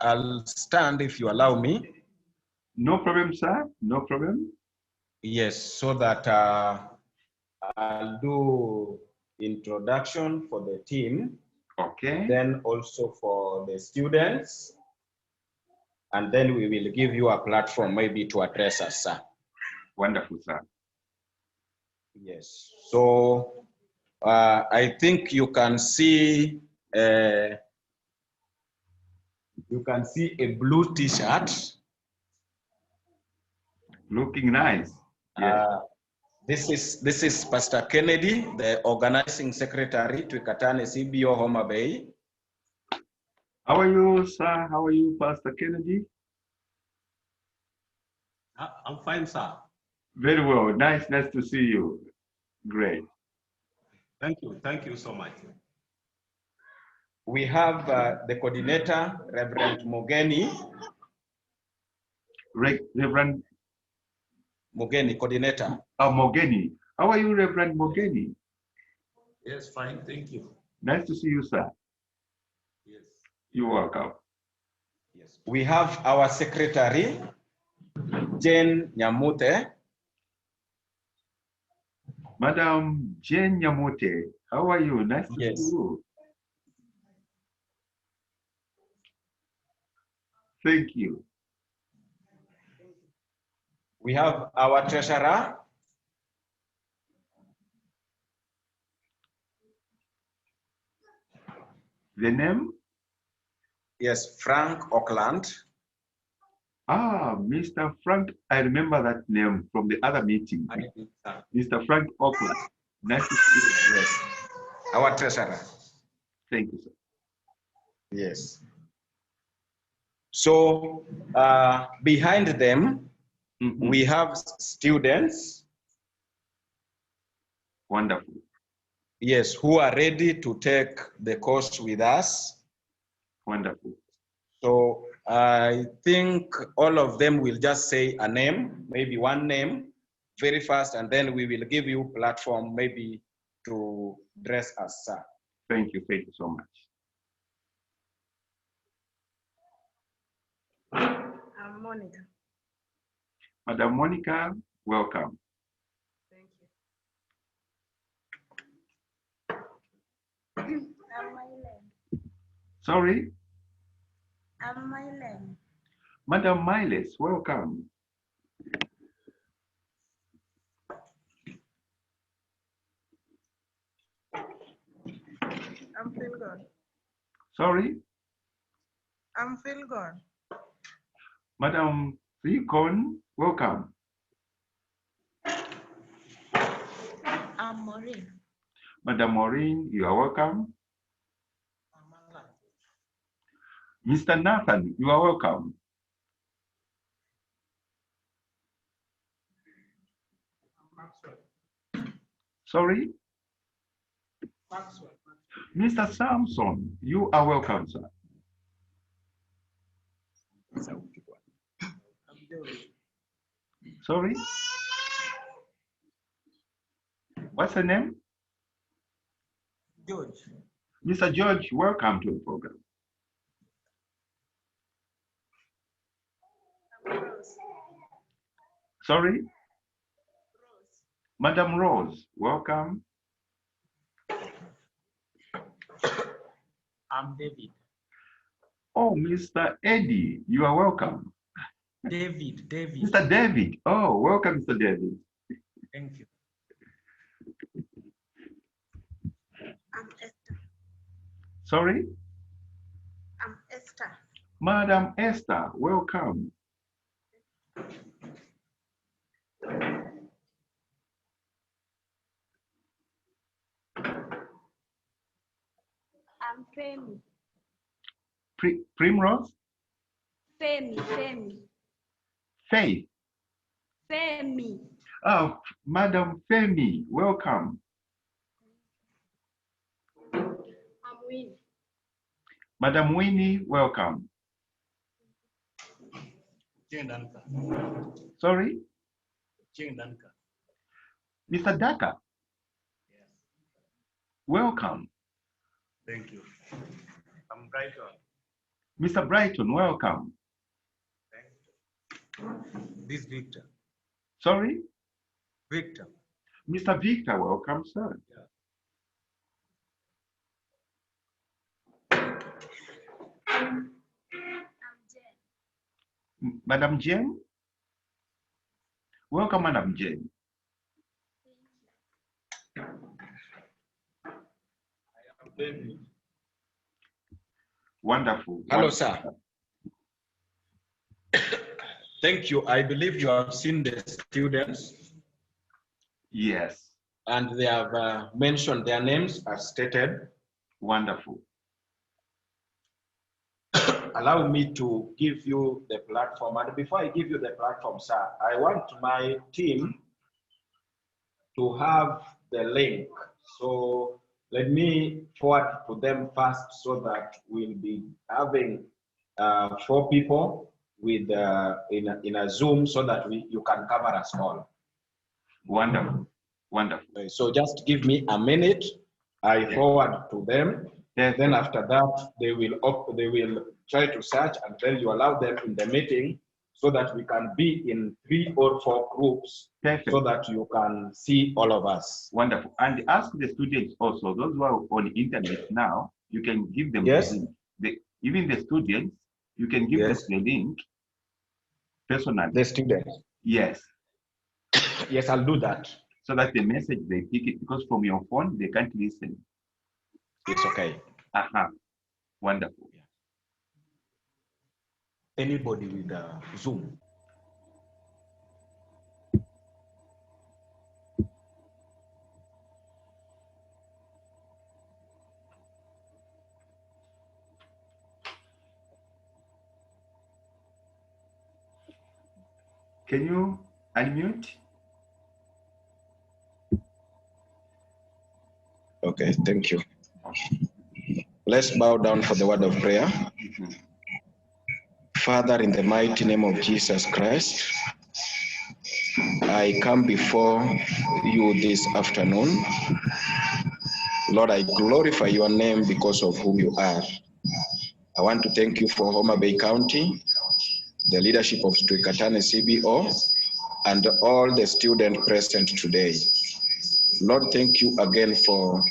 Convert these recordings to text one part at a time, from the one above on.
I'll stand if you allow me. No problem, sir. No problem. Yes, so that I'll do introduction for the team. Okay. Then also for the students. And then we will give you a platform maybe to address us, sir. Wonderful, sir. Yes, so I think you can see a blue t-shirt. Looking nice. Yes. This is Pastor Kennedy, the organizing secretary to Twikatane TeV Homabay. How are you, sir? How are you, Pastor Kennedy? I'm fine, sir. Very well. Nice to see you. Great. Thank you so much. We have the coordinator, Reverend Mogeni. Reverend Mogeni, coordinator. Mogeni. How are you, Reverend Mogeni? Yes, fine, thank you. Nice to see you, sir. Yes. You're welcome. Yes. We have our secretary, Jane Nyamute. Madam Jane Nyamute, how are you? Nice to see you. Thank you. We have our treasurer, the name? Yes, Frank Auckland. Ah, Mr. Frank, I remember that name from the other meeting. Mr. Frank Auckland. Nice to see you. Yes, our treasurer. Thank you, sir. Yes. So behind them, we have students. Wonderful. Yes, who are ready to take the course with us. Wonderful. So I think all of them will just say a name, maybe one name, very fast, and then we will give you platform maybe to dress us, sir. Thank you so much. I'm Monica. Madam Monica, welcome. Thank you. I'm Mylen. Sorry? I'm Mylen. Madam Miles, welcome. I'm Phil God. Sorry? I'm Phil God. Madam Recon, welcome. I'm Maureen. Madam Maureen, you are welcome. Mr. Nathan, you are welcome. Sorry? Mr. Samson, you are welcome, sir. Sorry? What's the name? George. Mr. George, welcome to the program. Sorry? Rose. Madam Rose, welcome. I'm David. Oh, Mr. Eddie, you are welcome. David. Mr. David, oh, welcome, Mr. David. Thank you. I'm Esther. Sorry? I'm Esther. Madam Esther, welcome. I'm Femi. Primrose? Femi. Faith. Femi. Oh, Madam Femi, welcome. I'm Winnie. Madam Winnie, welcome. Sorry? Mr. Daka? Yes. Welcome. Thank you. I'm Brighton. Mr. Brighton, welcome. This Victor. Sorry? Victor. Mr. Victor, welcome, sir. I'm Jen. Madam Jane? Welcome, Madam Jane. David. Wonderful. Hello, sir. Thank you. I believe you have seen the students Yes, and they have mentioned their names as stated. wonderful. Allow me to give you the platform. And before I give you the platform, sir, I want my team to have the link. So let me forward to them first so that we'll be having 4 people with in a Zoom so that you can cover us all. Wonderful. Wonderful. So just give me a minute. I forward to them. Yes, Then sir. after that, they will try to search, and then you allow them in the meeting so that we can be in 3 or 4 groups Perfect. so that you can see all of us. Wonderful. And ask the students also, those who are on internet now, you can give them Yes. the link. Even the students, you can give Yes. them the link personally. The students. Yes. Yes, I'll do that. So that the message they pick it, because from your phone they can't listen. It's okay. Aha. Wonderful. Anybody with Zoom? Can you unmute? Okay, thank you. Let's bow down for the word of prayer. Mhm. Father, in the mighty name of Jesus Christ, I come before you this afternoon. Lord, I glorify your name because of who you are. I want to thank you for Homabay County, the leadership of Twikatane CBO, and all the students present today. Lord, thank you again for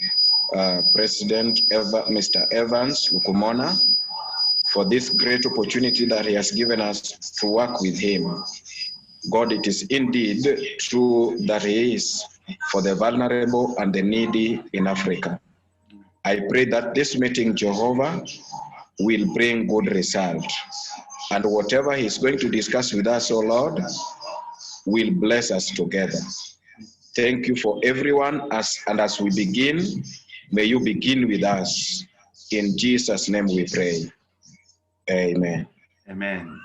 President Mr. Evans Lukumona, for this great opportunity that he has given us to work with him. God, it is indeed true that he is for the vulnerable and the needy in Africa. I pray that this meeting, Jehovah, will bring good result. And whatever he's going to discuss with us, oh Lord, will bless us together. Thank you for everyone, and as we begin, may you begin with us. In Jesus' name we pray. Amen. Amen.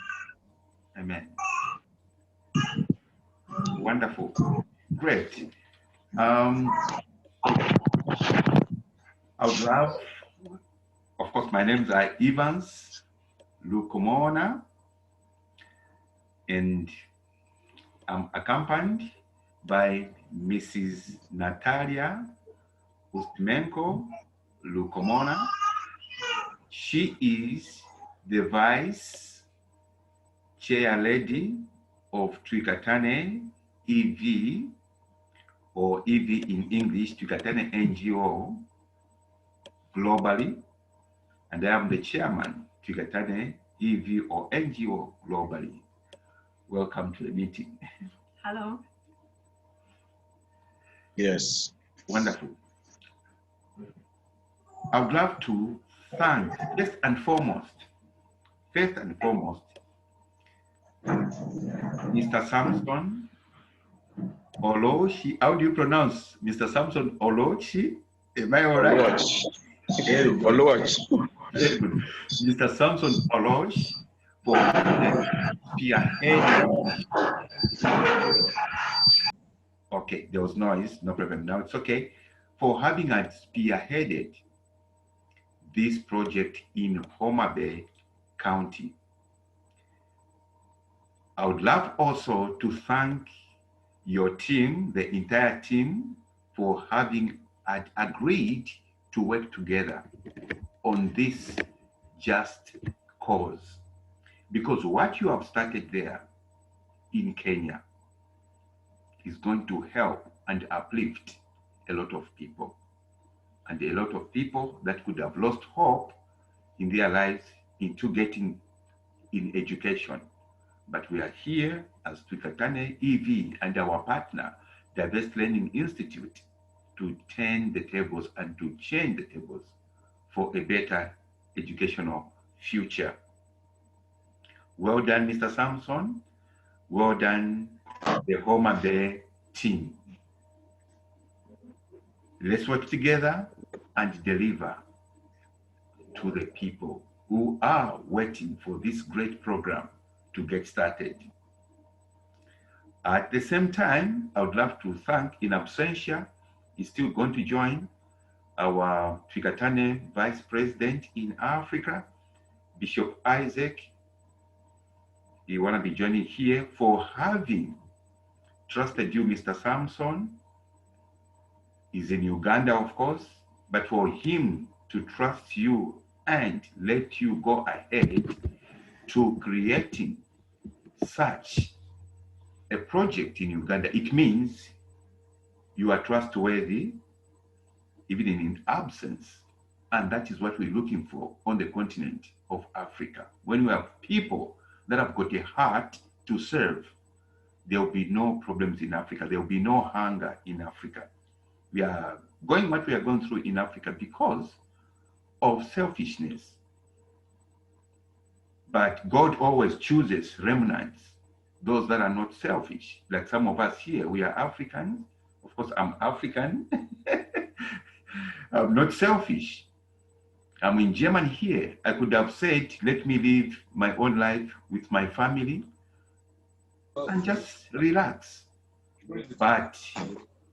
Amen. Wonderful. Great. I would love, of course, my names are Evans Lukumona, and I'm accompanied by Mrs. Natalia Ustmenko Lukumona. She is the Vice Chair Lady of Twikatane EV, or EV in English, Twikatane NGO globally, and I am the chairman, Twikatane EV or NGO globally. Welcome to the meeting. Hello. Yes. Wonderful. I would love to thank, first and foremost, Mr. Samson Olochi. How do you pronounce Mr. Samson Olochi? Am I all right? Oluoch. Very good. Oluoch. Very good. Mr. Samson Olochi for spearheading. Okay, there was noise, no problem. Now it's okay. For having spearheaded this project in Homabay County. I would love also to thank your team, the entire team, for having agreed to work together on this just cause. Because what you have started there in Kenya is going to help and uplift a lot of people. And a lot of people that could have lost hope in their lives into getting in education. But we are here as Twikatane EV and our partner, the Best Learning Institute, to turn the tables and to change the tables for a better educational future. Well done, Mr. Samson. Well done, the Homabay team. Let's work together and deliver to the people who are waiting for this great program to get started. At the same time, I would love to thank, in absentia, is still going to join our Twikatane Vice President in Africa, Bishop Isaac. He want to be joining here for having trusted you, Mr. Samson. He's in Uganda, of course, but for him to trust you and let you go ahead to creating such a project in Uganda, it means you are trustworthy, even in absence. And that is what we're looking for on the continent of Africa. When we have people that have got a heart to serve, there will be no problems in Africa. There will be no hunger in Africa. We are going what we are going through in Africa because of selfishness. But God always chooses remnants, those that are not selfish. Like some of us here, we are Africans. Of course, I'm African. I'm not selfish. I'm in Germany here. I could have said, let me live my own life with my family and just relax. But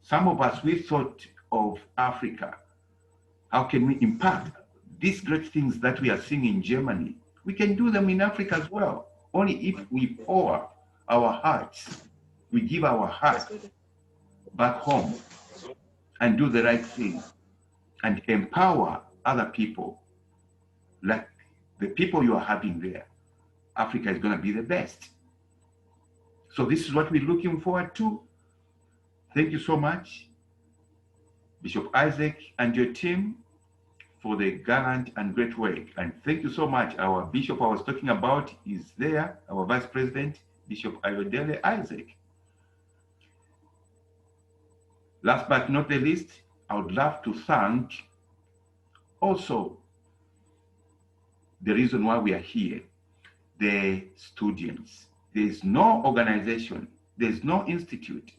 some of us, we thought of Africa. How can we impact these great things that we are seeing in Germany? We can do them in Africa as well. Only if we pour our hearts, we give our hearts back home and do the right thing and empower other people like the people you are having there. Africa is going to be the best. So this is what we're looking forward to. Thank you so much, Bishop Isaac and your team, for the gallant and great work. And thank you so much. Our bishop I was talking about is there, our Vice President, Bishop Ayodele Isaac. Last but not the least, I would love to thank also the reason why we are here, the students. There is no organization, there is no institute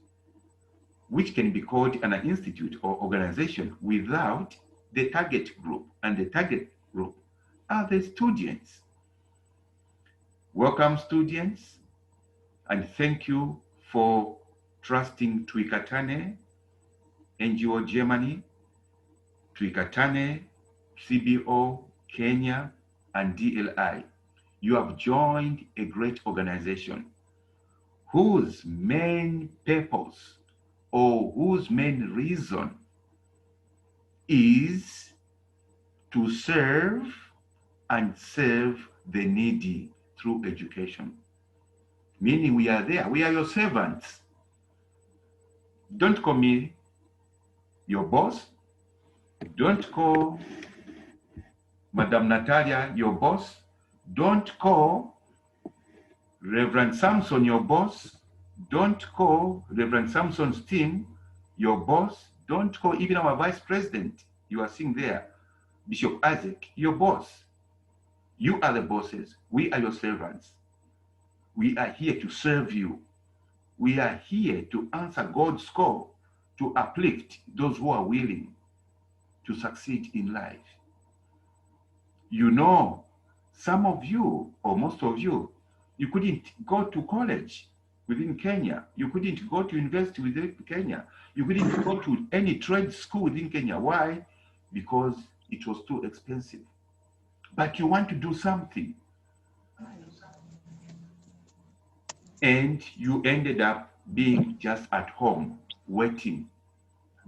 which can be called an institute or organization without the target group. And the target group are the students. Welcome, students, and thank you for trusting Twikatane, NGO Germany, Twikatane, CBO, Kenya, and DLI. You have joined a great organization whose main purpose or whose main reason is to serve and serve the needy through education. Meaning we are there, we are your servants. Don't call me your boss. Don't call Madam Natalia your boss. Don't call Reverend Samson your boss. Don't call Reverend Samson's team your boss. Don't call even our vice president you are seeing there, Bishop Isaac, your boss. You are the bosses. We are your servants. We are here to serve you. We are here to answer God's call to uplift those who are willing to succeed in life. You know, some of you, or most of you, you couldn't go to college within Kenya. You couldn't go to university within Kenya. You couldn't go to any trade school within Kenya. Why? Because it was too expensive. But you want to do something. And you ended up being just at home, waiting.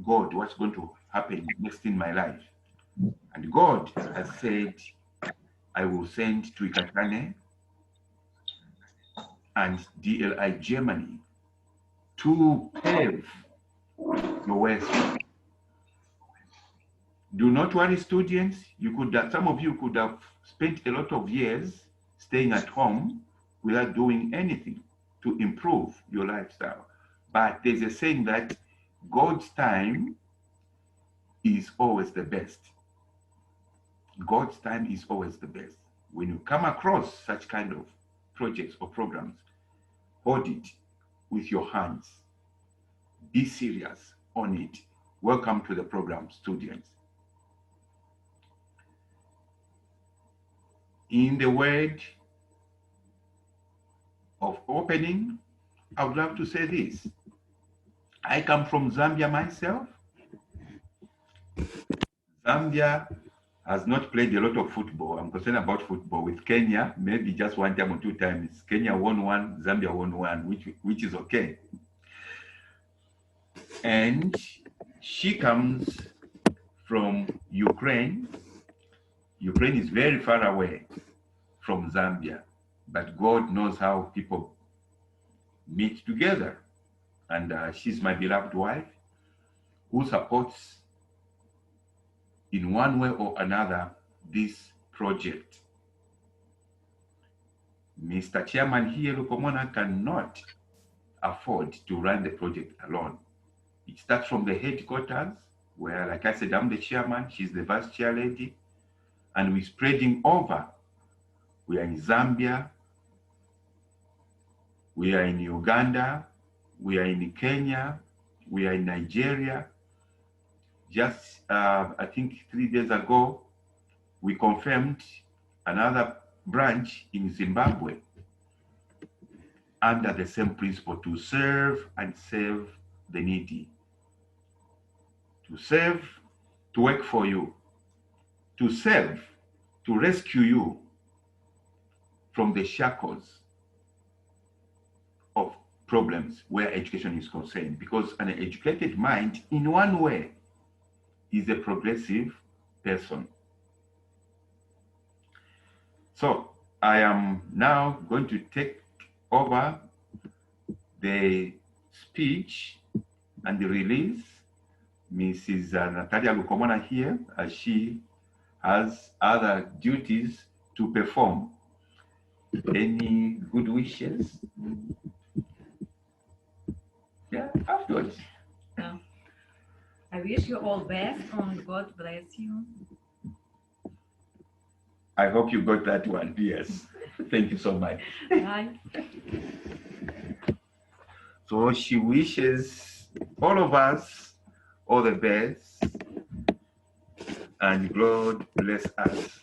God, what's going to happen next in my life? And God has said, I will send Twikatane and DLI Germany to pave your ways. Do not worry, students. You could have, some of you could have spent a lot of years staying at home without doing anything to improve your lifestyle. But there's a saying that God's time is always the best. God's time is always the best. When you come across such kind of projects or programs, hold it with your hands. Be serious on it. Welcome to the program, students. In the word of opening, I would love to say this. I come from Zambia myself. Zambia has not played a lot of football. I'm concerned about football with Kenya, maybe just one time or two times. Kenya won one, Zambia won one, which is okay. And she comes from Ukraine. Ukraine is very far away from Zambia, but God knows how people meet together. And she's my beloved wife who supports in one way or another this project. Mr. Chairman here, Lukomona, cannot afford to run the project alone. It starts from the headquarters, where, like I said, I'm the chairman, she's the vice chair lady, and we're spreading over. We are in Zambia, we are in Uganda, we are in Kenya, we are in Nigeria. Just, I think 3 days ago, we confirmed another branch in Zimbabwe under the same principle, to serve and save the needy. To serve, to work for you. To serve, to rescue you from the shackles of problems where education is concerned. Because an educated mind, in one way, is a progressive person. So I am now going to take over the speech and the release. Mrs. Natalia Lukomona here, as she has other duties to perform. Any good wishes? Yeah, afterwards. I wish you all best and God bless you. I hope you got that one. Yes. Thank you so much. Bye. So she wishes all of us all the best, and God bless us.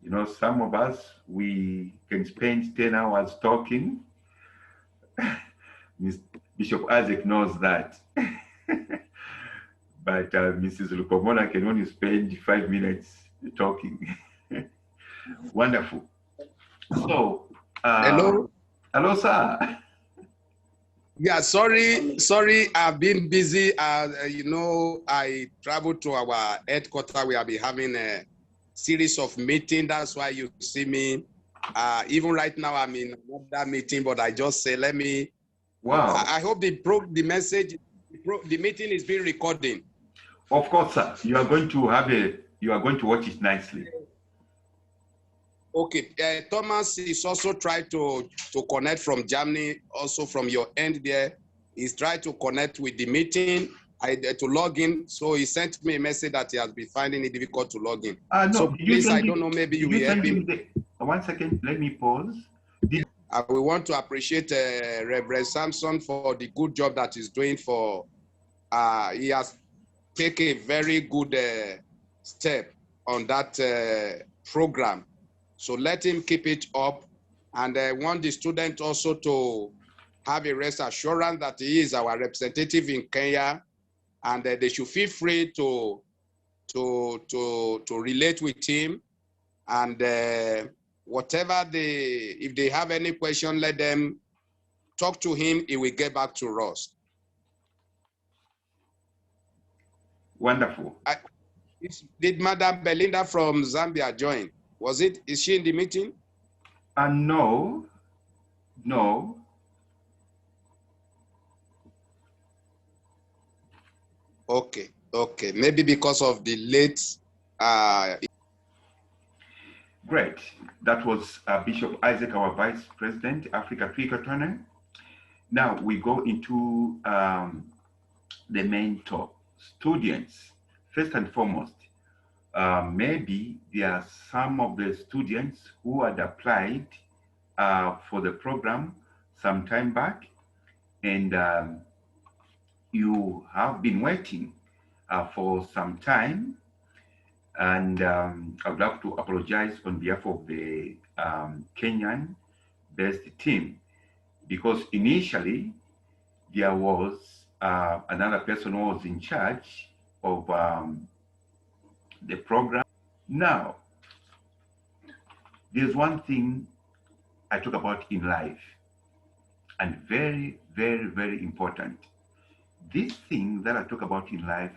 You know, some of us, we can spend 10 hours talking. Bishop Isaac knows that. But Mrs. Lukomona can only spend 5 minutes talking. Wonderful. So, hello. Hello, sir. Yeah, sorry, I've been busy. You know, I traveled to our headquarters. We have been having a series of meetings. That's why you see me. Even right now, I'm in another meeting, but I just say, let me. Wow. I hope the message, the meeting is being recorded. Of course, sir. You are going to watch it nicely. Okay, Thomas is also trying to connect from Germany, also from your end there. He's trying to connect with the meeting, to log in. So he sent me a message that he has been finding it difficult to log in. No, so please, I don't know, maybe you will help him. 1 second, let me pause. I will want to appreciate Reverend Samson for the good job that he's doing for, he has taken a very good step on that program. So let him keep it up. And I want the student also to have a rest assurance that he is our representative in Kenya, and they should feel free to relate with him. And whatever if they have any question, let them talk to him. He will get back to us. Wonderful. Did Madam Belinda from Zambia join? Was it? Is she in the meeting? No, no. Okay, okay. Maybe because of the late. Great. That was Bishop Isaac, our Vice President, Africa Twikatane. Now we go into the main talk. Students, first and foremost, maybe there are some of the students who had applied for the program some time back, and you have been waiting for some time. And I would like to apologize on behalf of the Kenyan-based team, because initially there was another person who was in charge of the program. Now, there's one thing I talk about in life, and very, very, very important. This thing that I talk about in life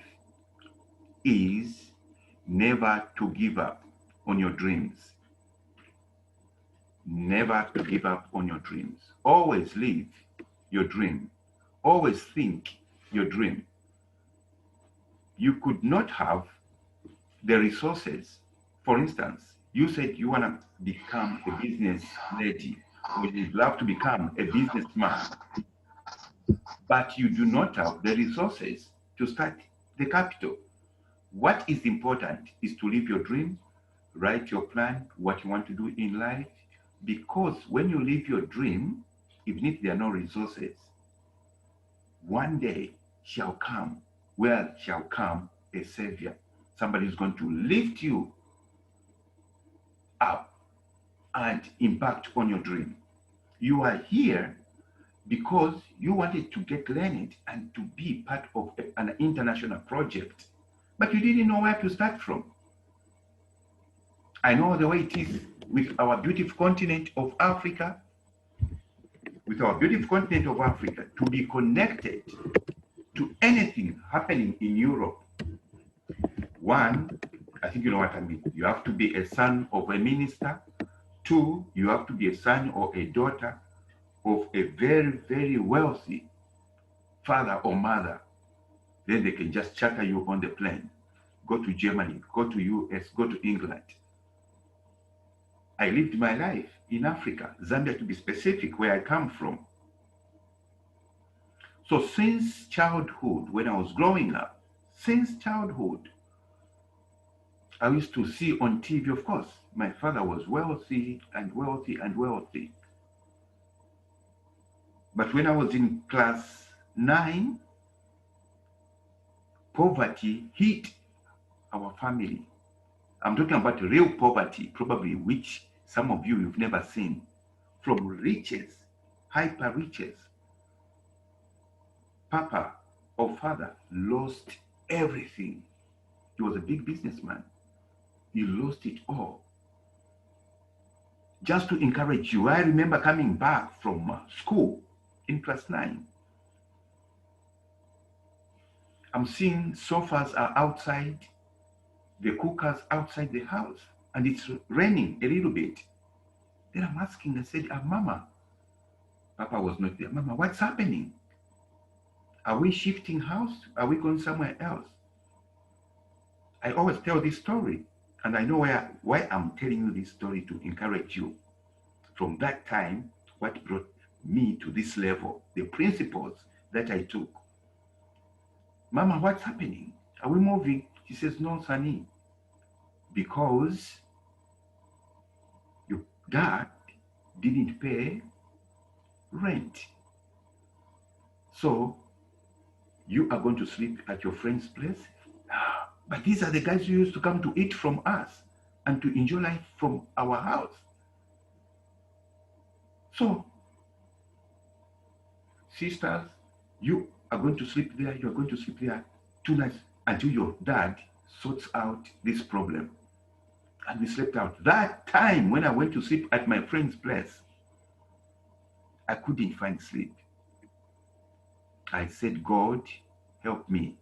is never to give up on your dreams. Never to give up on your dreams. Always live your dream. Always think your dream. You could not have the resources. For instance, you said you want to become a business lady, or you'd love to become a businessman, but you do not have the resources to start the capital. What is important is to live your dream, write your plan, what you want to do in life, because when you live your dream, even if there are no resources, one day shall come, where shall come a savior. Somebody is going to lift you up and impact on your dream. You are here because you wanted to get learned and to be part of an international project, but you didn't know where to start from. I know the way it is with our beautiful continent of Africa, to be connected to anything happening in Europe. One, I think you know what I mean. You have to be a son of a minister. Two, you have to be a son or a daughter of a very, very wealthy father or mother. Then they can just charter you on the plane. Go to Germany, go to US, go to England. I lived my life in Africa, Zambia to be specific, where I come from. So since childhood, when I was growing up, since childhood, I used to see on TV, of course, my father was wealthy and wealthy and wealthy. But when I was in class 9, poverty hit our family. I'm talking about real poverty, probably which some of you have never seen. From riches, hyper riches. Papa or father lost everything. He was a big businessman. He lost it all. Just to encourage you, I remember coming back from school in class 9. I'm seeing sofas are outside, the cookers outside the house, and it's raining a little bit. Then I'm asking, I said, Mama, Papa was not there. Mama, what's happening? Are we shifting house? Are we going somewhere else? I always tell this story, and I know why I'm telling you this story, to encourage you. From that time, what brought me to this level, the principles that I took. Mama, what's happening? Are we moving? She says, no, Sonny, because your dad didn't pay rent. So you are going to sleep at your friend's place. But these are the guys who used to come to eat from us and to enjoy life from our house. So, sisters, you are going to sleep there, you are going to sleep there 2 nights until your dad sorts out this problem. And we slept out. That time when I went to sleep at my friend's place, I couldn't find sleep. I said, God, help me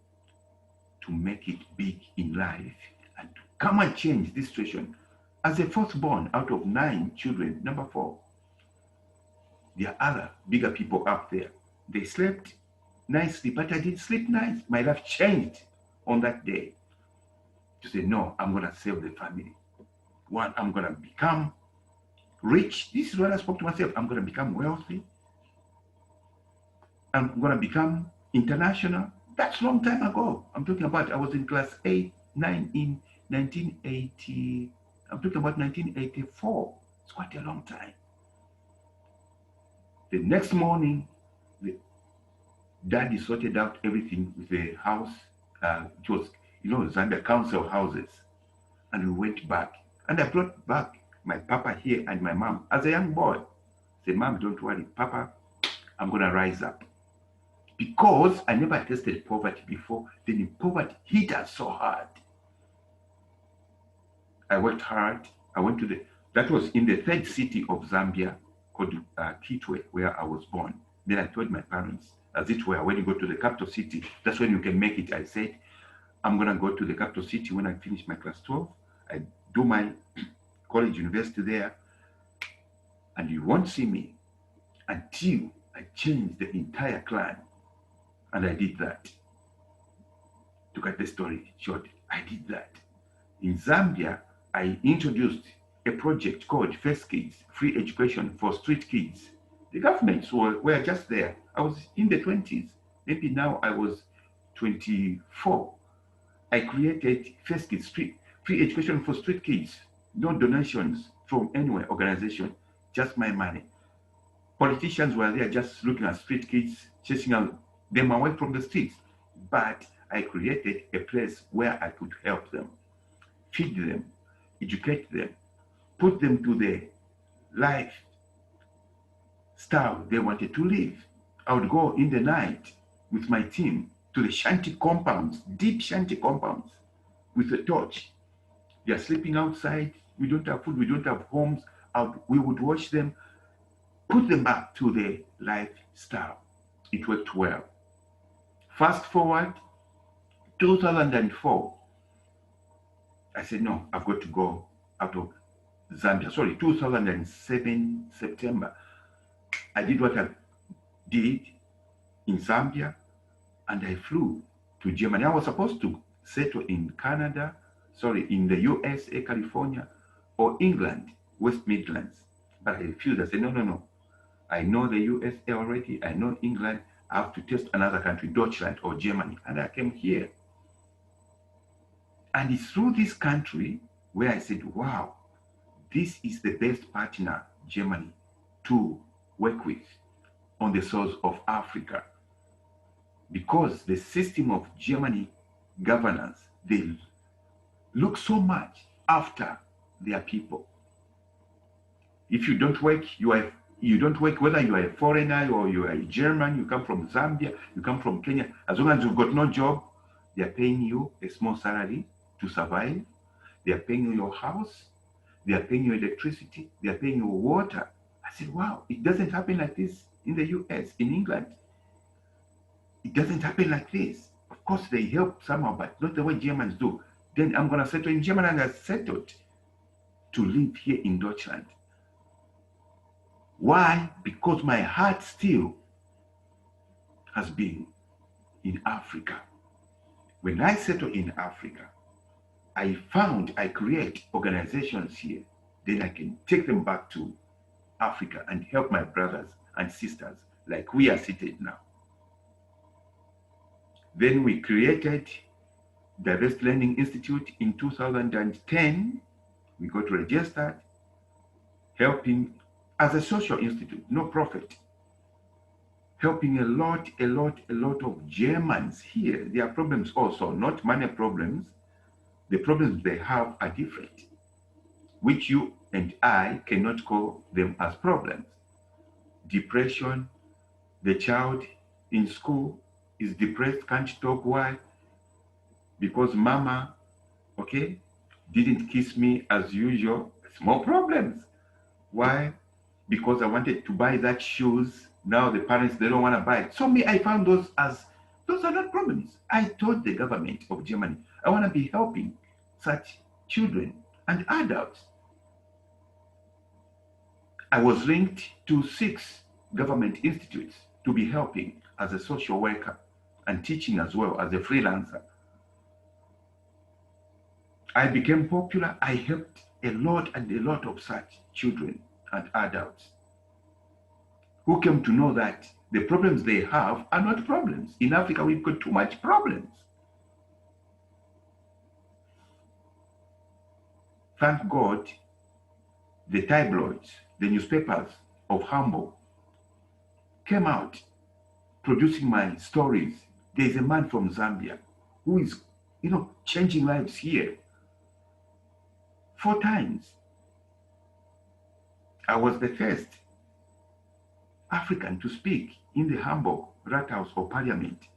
to make it big in life and to come and change this situation. As a firstborn out of 9 children, number 4, there are other bigger people up there. They slept nicely, but I didn't sleep nice. My life changed on that day to say, no, I'm going to save the family. One, I'm going to become rich. This is what I spoke to myself. I'm going to become wealthy. I'm going to become international. That's a long time ago. I'm talking about, I was in class 8, 9 in 1980. I'm talking about 1984. It's quite a long time. The next morning, the daddy sorted out everything with the house. It was, Zambia council houses. And we went back. And I brought back my papa here and my mom as a young boy. I said, Mom, don't worry, Papa, I'm going to rise up. Because I never tasted poverty before, then poverty hit us so hard. I worked hard. I went to that was in the 3rd city of Zambia called Kitwe, where I was born. Then I told my parents, as it were, when you go to the capital city, that's when you can make it. I said, I'm going to go to the capital city when I finish my class 12. I do my college, university there, and you won't see me until I change the entire clan. And I did that. To cut the story short, I did that. In Zambia, I introduced a project called First Kids, free education for street kids. The governments were just there. I was in the 20s. Maybe now I was 24. I created First Kids, free education for street kids. No donations from anywhere, organization, just my money. Politicians were there just looking at street kids, chasing them away from the streets. But I created a place where I could help them, feed them, educate them, put them to the lifestyle they wanted to live. I would go in the night with my team to the shanty compounds, deep shanty compounds, with a torch. They are sleeping outside. We don't have food. We don't have homes. We would watch them, put them back to the lifestyle. It worked well. Fast forward, 2004. I said, no, I've got to go out of Zambia. Sorry, 2007, September. I did what I did in Zambia, and I flew to Germany. I was supposed to settle in Canada, in the USA, California, or England, West Midlands. But I refused. I said, no. I know the USA already. I know England. I have to test another country, Deutschland or Germany. And I came here. And it's through this country where I said, wow, this is the best partner, Germany, to work with on the source of Africa. Because the system of Germany governance, they look so much after their people. If you don't work, you don't work, whether you are a foreigner or you are a German, you come from Zambia, you come from Kenya, as long as you've got no job, they are paying you a small salary to survive. They are paying you your house. They are paying you electricity. They are paying you water. I said, wow, it doesn't happen like this in the US, in England. It doesn't happen like this. Of course, they help somehow, but not the way Germans do. Then I'm going to settle in Germany, and I settled to live here in Deutschland. Why? Because my heart still has been in Africa. When I settle in Africa, I found I create organizations here. Then I can take them back to Africa and help my brothers and sisters like we are seated now. Then we created Diverse Learning Institute in 2010. We got registered, helping as a social institute, no profit, helping a lot of Germans here. Their problems also, not money problems. The problems they have are different, which you and I cannot call them as problems. Depression, the child in school is depressed, can't talk. Why? Because mama, didn't kiss me as usual. Small problems. Why? Because I wanted to buy that shoes. Now the parents, they don't want to buy it. So I found those are not problems. I told the government of Germany, I want to be helping such children and adults I was linked to 6 government institutes to be helping as a social worker and teaching as well as a freelancer. I became popular. I helped a lot of such children and adults who came to know that the problems they have are not problems. In Africa, we've got too much problems. Thank God, the tabloids, the newspapers of Hambo came out producing my stories. There's a man from Zambia who is, changing lives here. 4 times. I was the first African to speak in the Hamburg Rathaus or Parliament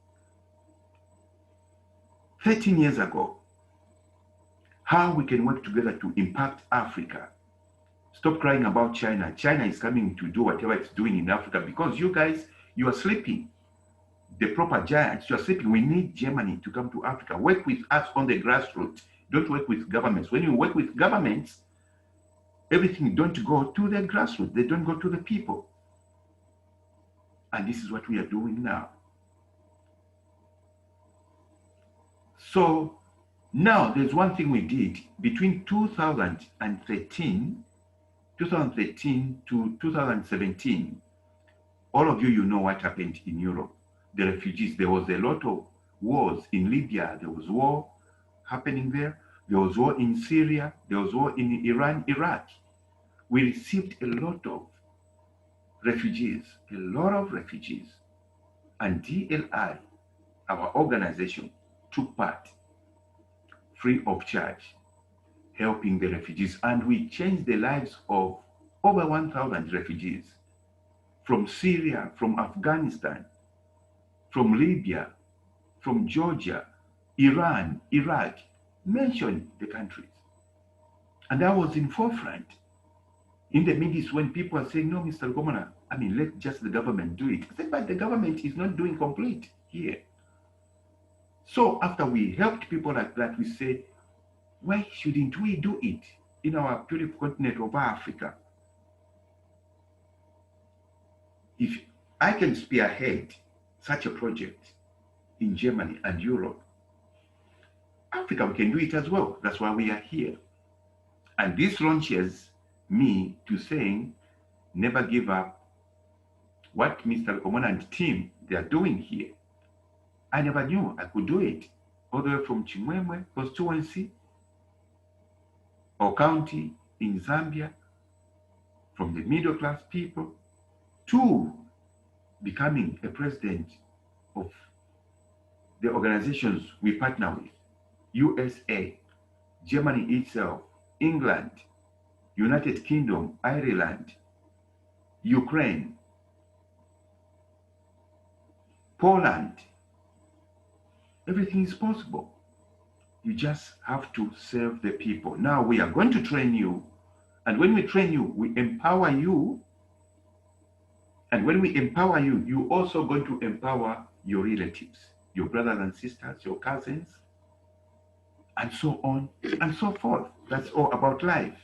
13 years ago. How we can work together to impact Africa. Stop crying about China. China is coming to do whatever it's doing in Africa because you guys, you are sleeping. The proper giants, you are sleeping. We need Germany to come to Africa. Work with us on the grassroots. Don't work with governments. When you work with governments, everything don't go to the grassroots. They don't go to the people. And this is what we are doing now. So now there's one thing we did between 2013 to 2017. All of you know what happened in Europe. The refugees, there was a lot of wars in Libya. There was war happening there. There was war in Syria. There was war in Iran, Iraq. We received a lot of refugees. And DLI, our organization, took part free of charge, helping the refugees. And we changed the lives of over 1,000 refugees from Syria, from Afghanistan, from Libya, from Georgia, Iran, Iraq. Mention the countries. And I was in forefront. In the Middle East, when people are saying, no, Mr. Gomana, let just the government do it. I said, but the government is not doing complete here. So after we helped people like that, we say, why shouldn't we do it in our beautiful continent of Africa? If I can spearhead such a project in Germany and Europe, Africa, we can do it as well. That's why we are here. And this launches me to saying, never give up. What Mr. Komona and team, they are doing here. I never knew I could do it. All the way from Chimwemwe constituency or county in Zambia, from the middle class people to becoming a president of the organizations we partner with. USA, Germany itself, England, United Kingdom, Ireland, Ukraine, Poland. Everything is possible. You just have to serve the people. Now we are going to train you. And when we train you, we empower you. And when we empower you, you're also going to empower your relatives, your brothers and sisters, your cousins, and so on and so forth. That's all about life.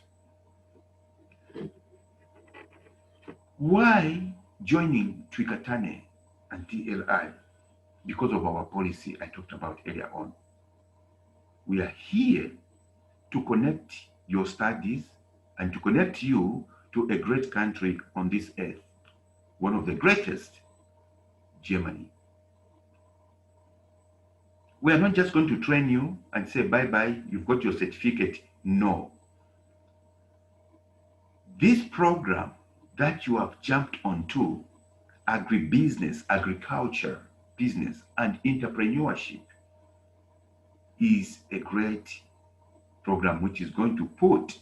Why joining Twikatane and DLI? Because of our policy I talked about earlier on. We are here to connect your studies and to connect you to a great country on this earth, one of the greatest, Germany. We are not just going to train you and say, bye-bye, you've got your certificate. No. This program that you have jumped onto, agribusiness, agriculture, business, and entrepreneurship, is a great program which is going to put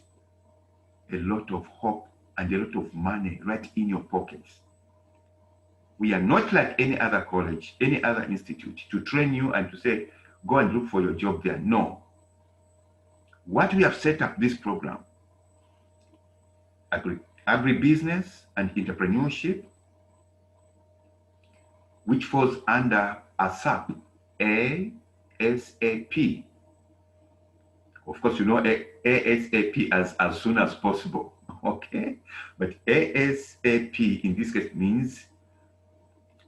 a lot of hope and a lot of money right in your pockets. We are not like any other college, any other institute to train you and to say, go and look for your job there. No. What we have set up this program, agribusiness and entrepreneurship, which falls under ASAP, ASAP. Of course, you know ASAP as soon as possible. Okay? But ASAP in this case means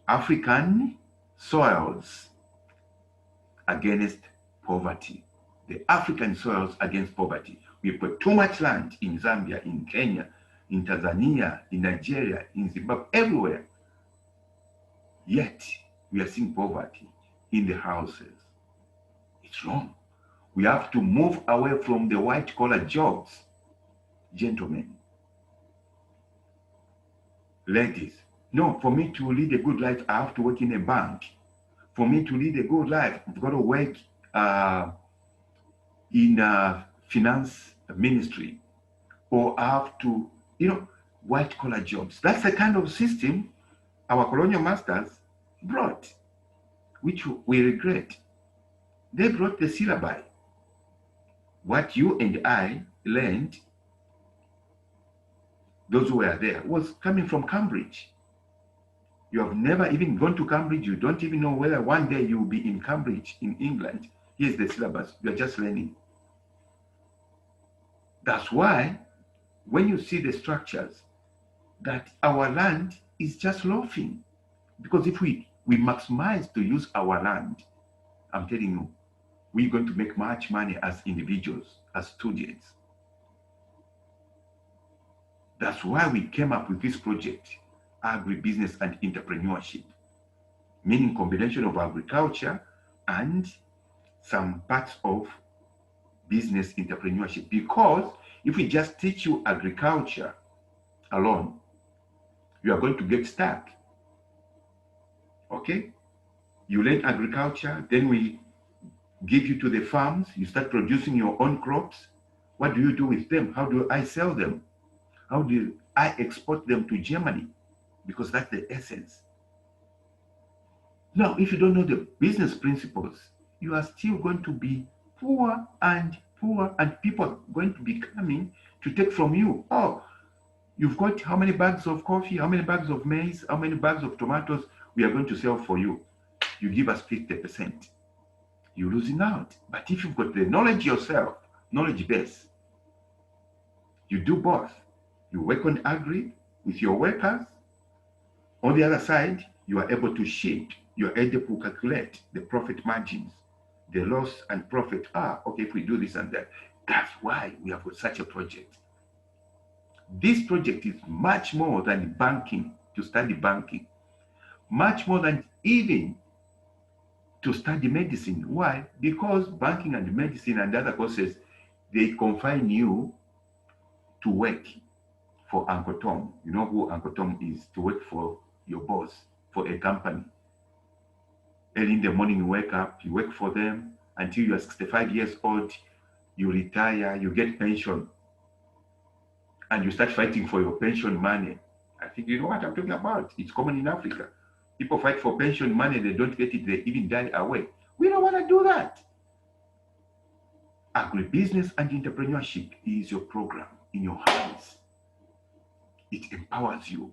African soils against poverty. The African soils against poverty. We've got too much land in Zambia, in Kenya, in Tanzania, in Nigeria, in Zimbabwe, everywhere. Yet, we are seeing poverty in the houses. It's wrong. We have to move away from the white-collar jobs. Gentlemen, ladies, no, for me to lead a good life, I have to work in a bank. For me to lead a good life, I've got to work in a finance ministry, or I have to, white-collar jobs. That's the kind of system our colonial masters brought, which we regret. They brought the syllabi. What you and I learned, those who were there, was coming from Cambridge. You have never even gone to Cambridge. You don't even know whether one day you will be in Cambridge, in England. Here's the syllabus. You're just learning. That's why when you see the structures, that our land is just loafing. Because if we maximize to use our land, I'm telling you, we're going to make much money as individuals, as students. That's why we came up with this project, agribusiness and entrepreneurship, meaning combination of agriculture and some parts of business entrepreneurship. Because if we just teach you agriculture alone, you are going to get stuck. Okay? You learn agriculture, then we give you to the farms, you start producing your own crops. What do you do with them? How do I sell them? How do I export them to Germany? Because that's the essence. Now, if you don't know the business principles, you are still going to be poor, and people are going to be coming to take from you. Oh, you've got how many bags of coffee, how many bags of maize, how many bags of tomatoes we are going to sell for you. You give us 50%. You're losing out. But if you've got the knowledge yourself, knowledge base, you do both. You work on agri with your workers. On the other side, you are able to shape, you are able to calculate the profit margins, the loss and profit. Okay, if we do this and that. That's why we have got such a project. This project is much more than banking, to study banking, much more than even to study medicine. Why? Because banking and medicine and other courses, they confine you to work for Uncle Tom. You know who Uncle Tom is, to work for your boss, for a company. Early in the morning, you wake up, you work for them until you are 65 years old, you retire, you get pension, and you start fighting for your pension money. I think you know what I'm talking about. It's common in Africa. People fight for pension money, they don't get it, they even die away. We don't want to do that. Agribusiness and entrepreneurship is your program in your hands. It empowers you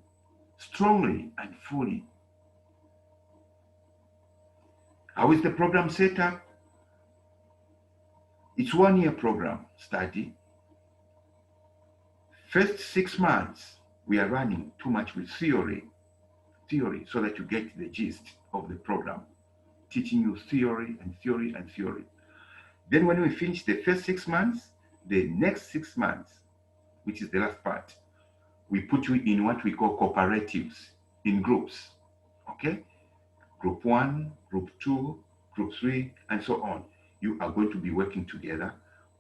strongly and fully. How is the program set up? It's 1 year program study. First 6 months, we are running too much with theory, so that you get the gist of the program, teaching you theory and theory and theory. Then when we finish the first 6 months, the next 6 months, which is the last part, we put you in what we call cooperatives, in groups, okay? Group 1, Group 2, Group 3, and so on. You are going to be working together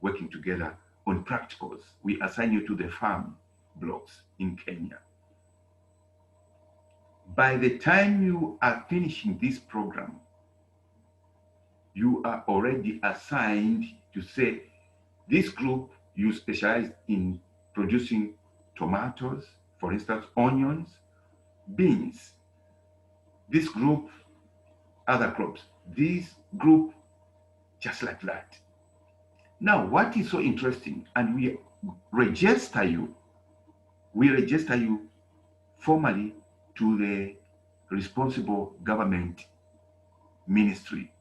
on practicals. We assign you to the farm blocks in Kenya. By the time you are finishing this program, you are already assigned to say, this group, you specialize in producing tomatoes, for instance, onions, beans. This group, other crops. This group, just like that. Now, what is so interesting, and we register you formally to the responsible government ministry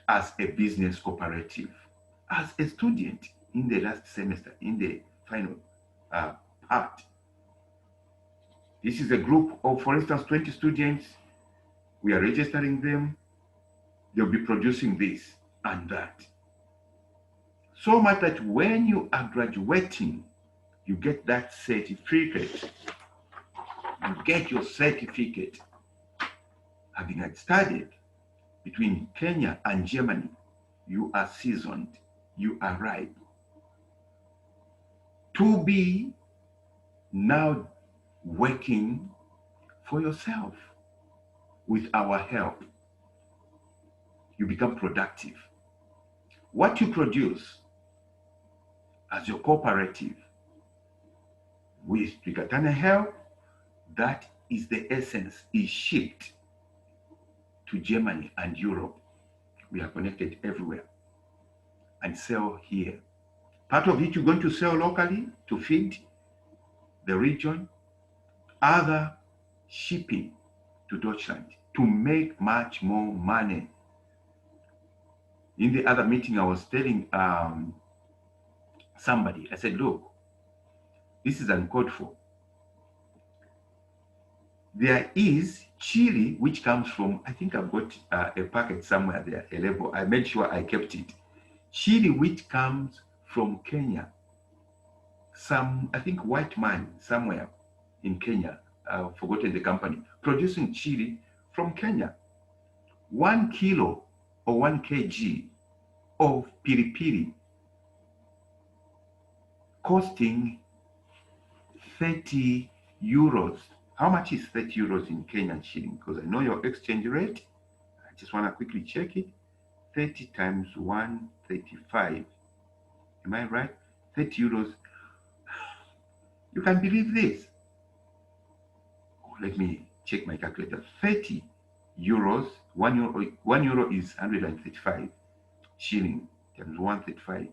as a business cooperative, as a student in the last semester, in the final part. This is a group of, for instance, 20 students. We are registering them. They'll be producing this and that. So much that when you are graduating, you get that certificate. You get your certificate. Having studied between Kenya and Germany, you are seasoned, you are ripe to be now working for yourself. With our help, you become productive. What you produce as your cooperative with Twikatane help, that is the essence, is shipped to Germany and Europe. We are connected everywhere and sell here. Part of it you're going to sell locally to feed the region, other shipping to Deutschland to make much more money. In the other meeting, I was telling somebody, I said, look, this is uncalled for. There is chili which comes from, I think I've got a packet somewhere there, a label. I made sure I kept it. Chili which comes from Kenya. Some, I think, white man somewhere in Kenya, I've forgotten the company, producing chili from Kenya. 1 kilo or 1 kg of piri costing 30 euros. How much is 30 euros in Kenyan shilling? Because I know your exchange rate. I just want to quickly check it. 30 times 135. Am I right? 30 euros. You can believe this. Oh, let me check my calculator. 30 euros, 1 euro is 135 shilling times 135.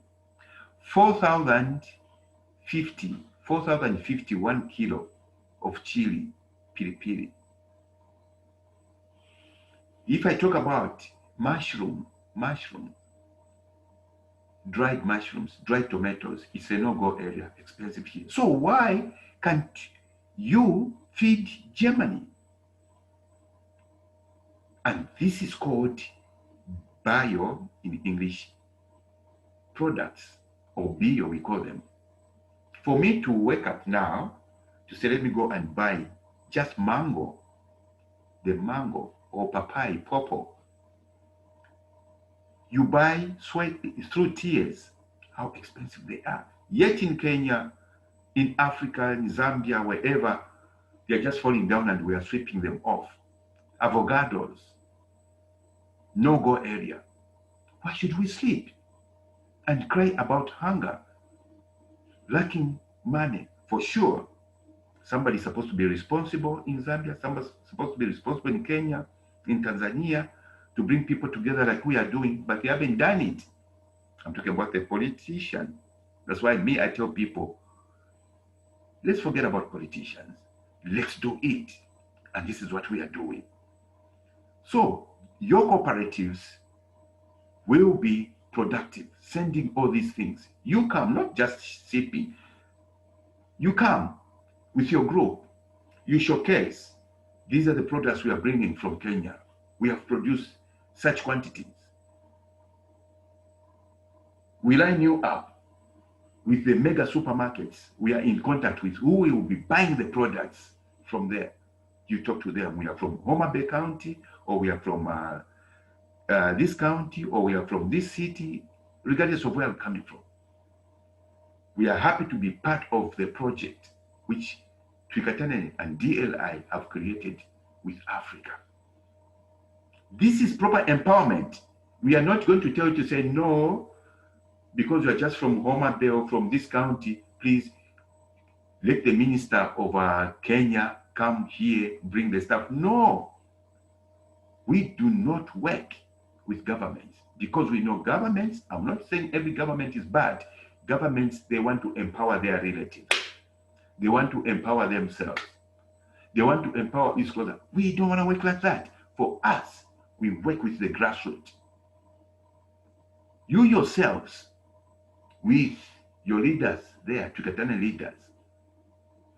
4,051 kilo of chili, piri. If I talk about mushroom, dried mushrooms, dried tomatoes, it's a no-go area, expensive here. So why can't you feed Germany? And this is called bio in English products, or bio we call them. For me to wake up now to say, let me go and buy just mango, the mango or papaya, pawpaw, you buy sweat through tears, how expensive they are. Yet in Kenya, in Africa, in Zambia, wherever, they're just falling down and we are sweeping them off. Avocados, no-go area. Why should we sleep and cry about hunger, lacking money? For sure, somebody's supposed to be responsible in Zambia, somebody's supposed to be responsible in Kenya, in Tanzania, to bring people together like we are doing, but they haven't done it. I'm talking about the politician. That's why I tell people, let's forget about politicians. Let's do it. And this is what we are doing. So your cooperatives will be productive, sending all these things. You come, not just sipping. You come with your group. You showcase. These are the products we are bringing from Kenya. We have produced such quantities. We line you up with the mega supermarkets we are in contact with, who will be buying the products from there. You talk to them. We are from Homabay County, or we are from this county, or we are from this city, regardless of where we're coming from. We are happy to be part of the project which Twikatane and DLI have created with Africa. This is proper empowerment. We are not going to tell you to say, no, because you are just from Homabay or from this county, please let the minister of Kenya come here, bring the stuff. No, we do not work with governments because we know governments, I'm not saying every government is bad. Governments, they want to empower their relatives. They want to empower themselves. They want to empower each other. We don't want to work like that. For us, we work with the grassroots. You yourselves, with your leaders there, Twikatane leaders,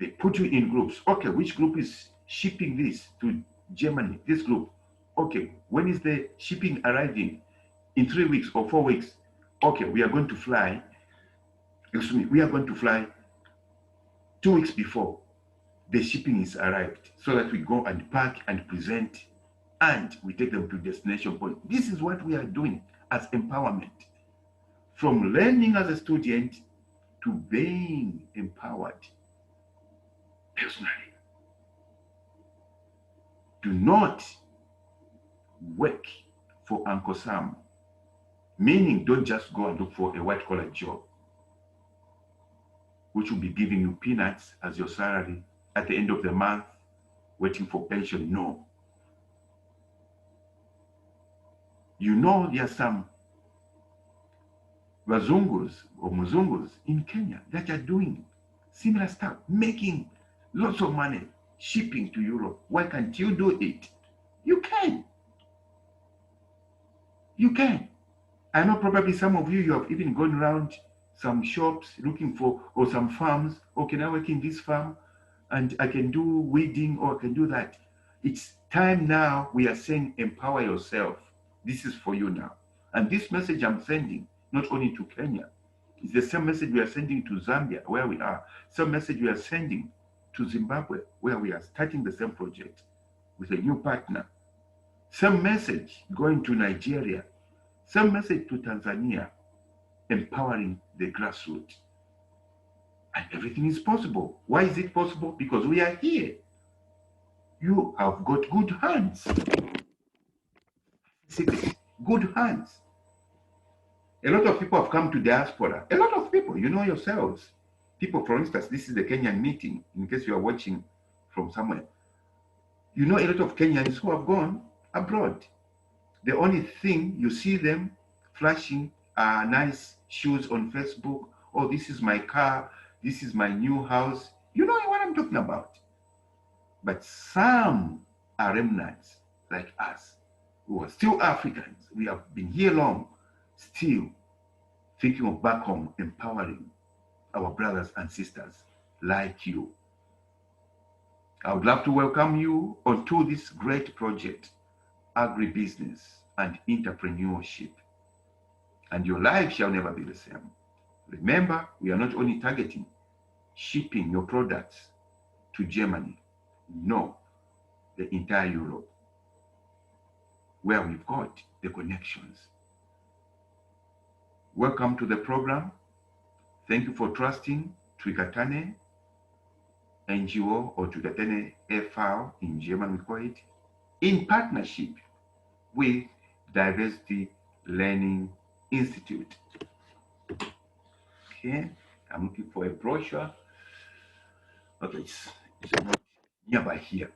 They put you in groups. Okay, which group is shipping this to Germany? This group. Okay, when is the shipping arriving? In 3 weeks or 4 weeks. Okay, we are going to fly. Excuse me, we are going to fly 2 weeks before the shipping is arrived, so that we go and pack and present, and we take them to destination point. This is what we are doing as empowerment. From learning as a student to being empowered personally. Do not work for Uncle Sam. Meaning, don't just go and look for a white-collar job, which will be giving you peanuts as your salary at the end of the month, waiting for pension. No. You know, there are some Wazungus or Muzungus in Kenya that are doing similar stuff, making lots of money, shipping to Europe. Why can't you do it? You can. You can. I know probably some of you have even gone around some shops looking for, or some farms, or can I work in this farm and I can do weeding, or I can do that. It's time now. We are saying empower yourself. This is for you now. And this message I'm sending, not only to Kenya, it's the same message we are sending to Zambia, where we are. Same message we are sending to Zimbabwe, where we are starting the same project with a new partner. Same message going to Nigeria. Same message to Tanzania, empowering the grassroots. And everything is possible. Why is it possible? Because we are here. You have got good hands. Good hands. A lot of people have come to diaspora. A lot of people, you know yourselves. People, for instance, this is the Kenyan meeting, in case you are watching from somewhere. You know a lot of Kenyans who have gone abroad. The only thing you see them flashing are nice shoes on Facebook. Oh, this is my car. This is my new house. You know what I'm talking about. But some are remnants like us, who are still Africans. We have been here long, still thinking of back home, empowering our brothers and sisters like you. I would love to welcome you onto this great project, agribusiness and entrepreneurship. And your life shall never be the same. Remember, we are not only targeting shipping your products to Germany, no, the entire Europe, where we've got the connections. Welcome to the program. Thank you for trusting Twikatane NGO, or Twikatane e.V. in German we call it, in partnership with Diversity Learning Institute. Okay, I'm looking for a brochure. Okay, it's not nearby here.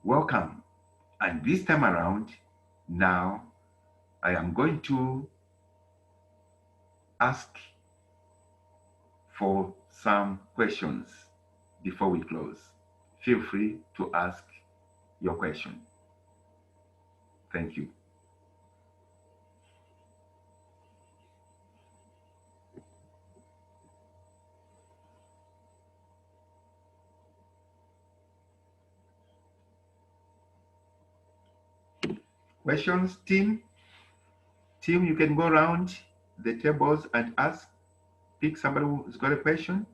Welcome. And this time around, now I am going to ask for some questions before we close. Feel free to ask your question. Thank you. Questions, team? Team, you can go around the tables and ask. Pick somebody who's got a question.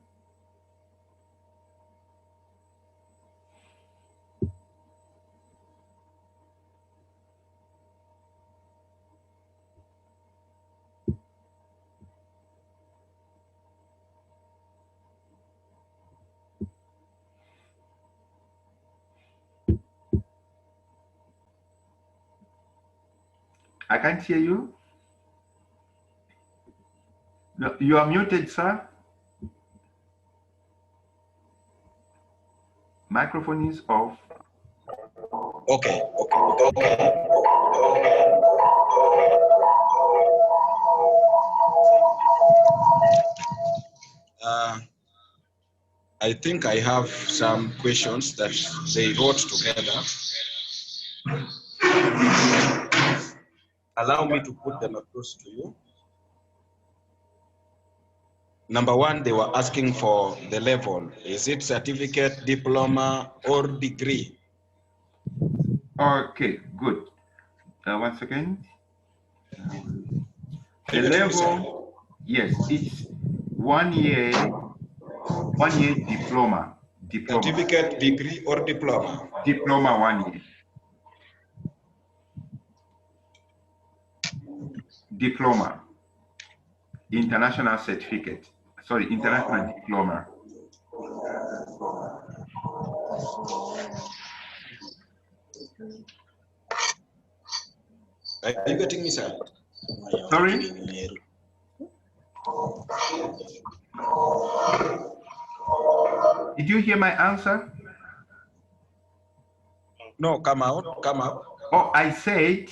I can't hear you. No, you are muted, sir. Microphone is off. Okay. I think I have some questions that they wrote together. Allow me to put them across to you. Number one, they were asking for the level. Is it certificate, diploma, or degree? Okay, good. One second. Are The you getting me, sir? level, yes, it's 1 year, 1 year diploma. Certificate, degree, or diploma? Diploma 1 year. Diploma. International certificate. Sorry, international diploma. Are you getting me, sir? Sorry? Did you hear my answer? No, come out, come out. Oh, I said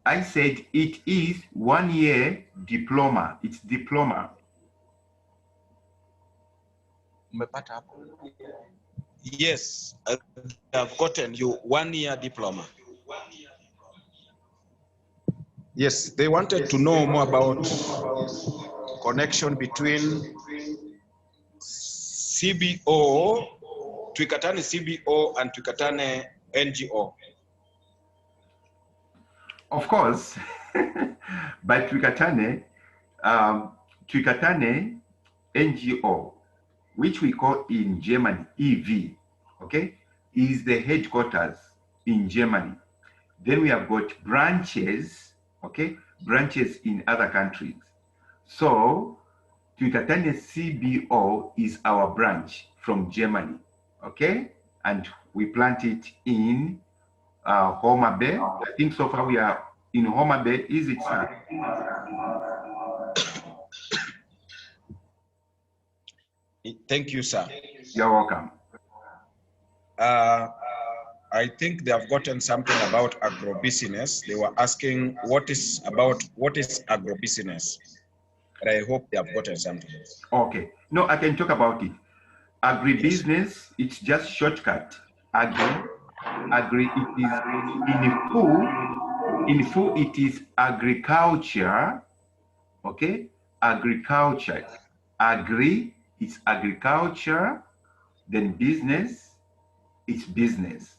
it is 1 year diploma. It's diploma. Yes, I've gotten you 1 year diploma. Yes, they wanted to know more about connection between CBO, Twikatane CBO and Twikatane NGO. Of course, by Twikatane, Twikatane NGO, which we call in Germany EV, okay, is the headquarters in Germany. Then we have got branches, okay, branches in other countries. So Twikatane CBO is our branch from Germany, okay, and we plant it in Homabay. I think so far we are in Homabay. Is it, sir? Thank you, sir. You're welcome. I think they have gotten something about agribusiness. They were asking what is agribusiness. But I hope they have gotten something. Okay. No, I can talk about it. Agribusiness, yes. It's just shortcut. Agri, it is in full, it is agriculture, okay? Agriculture. Agri, it's agriculture, then business, it's business,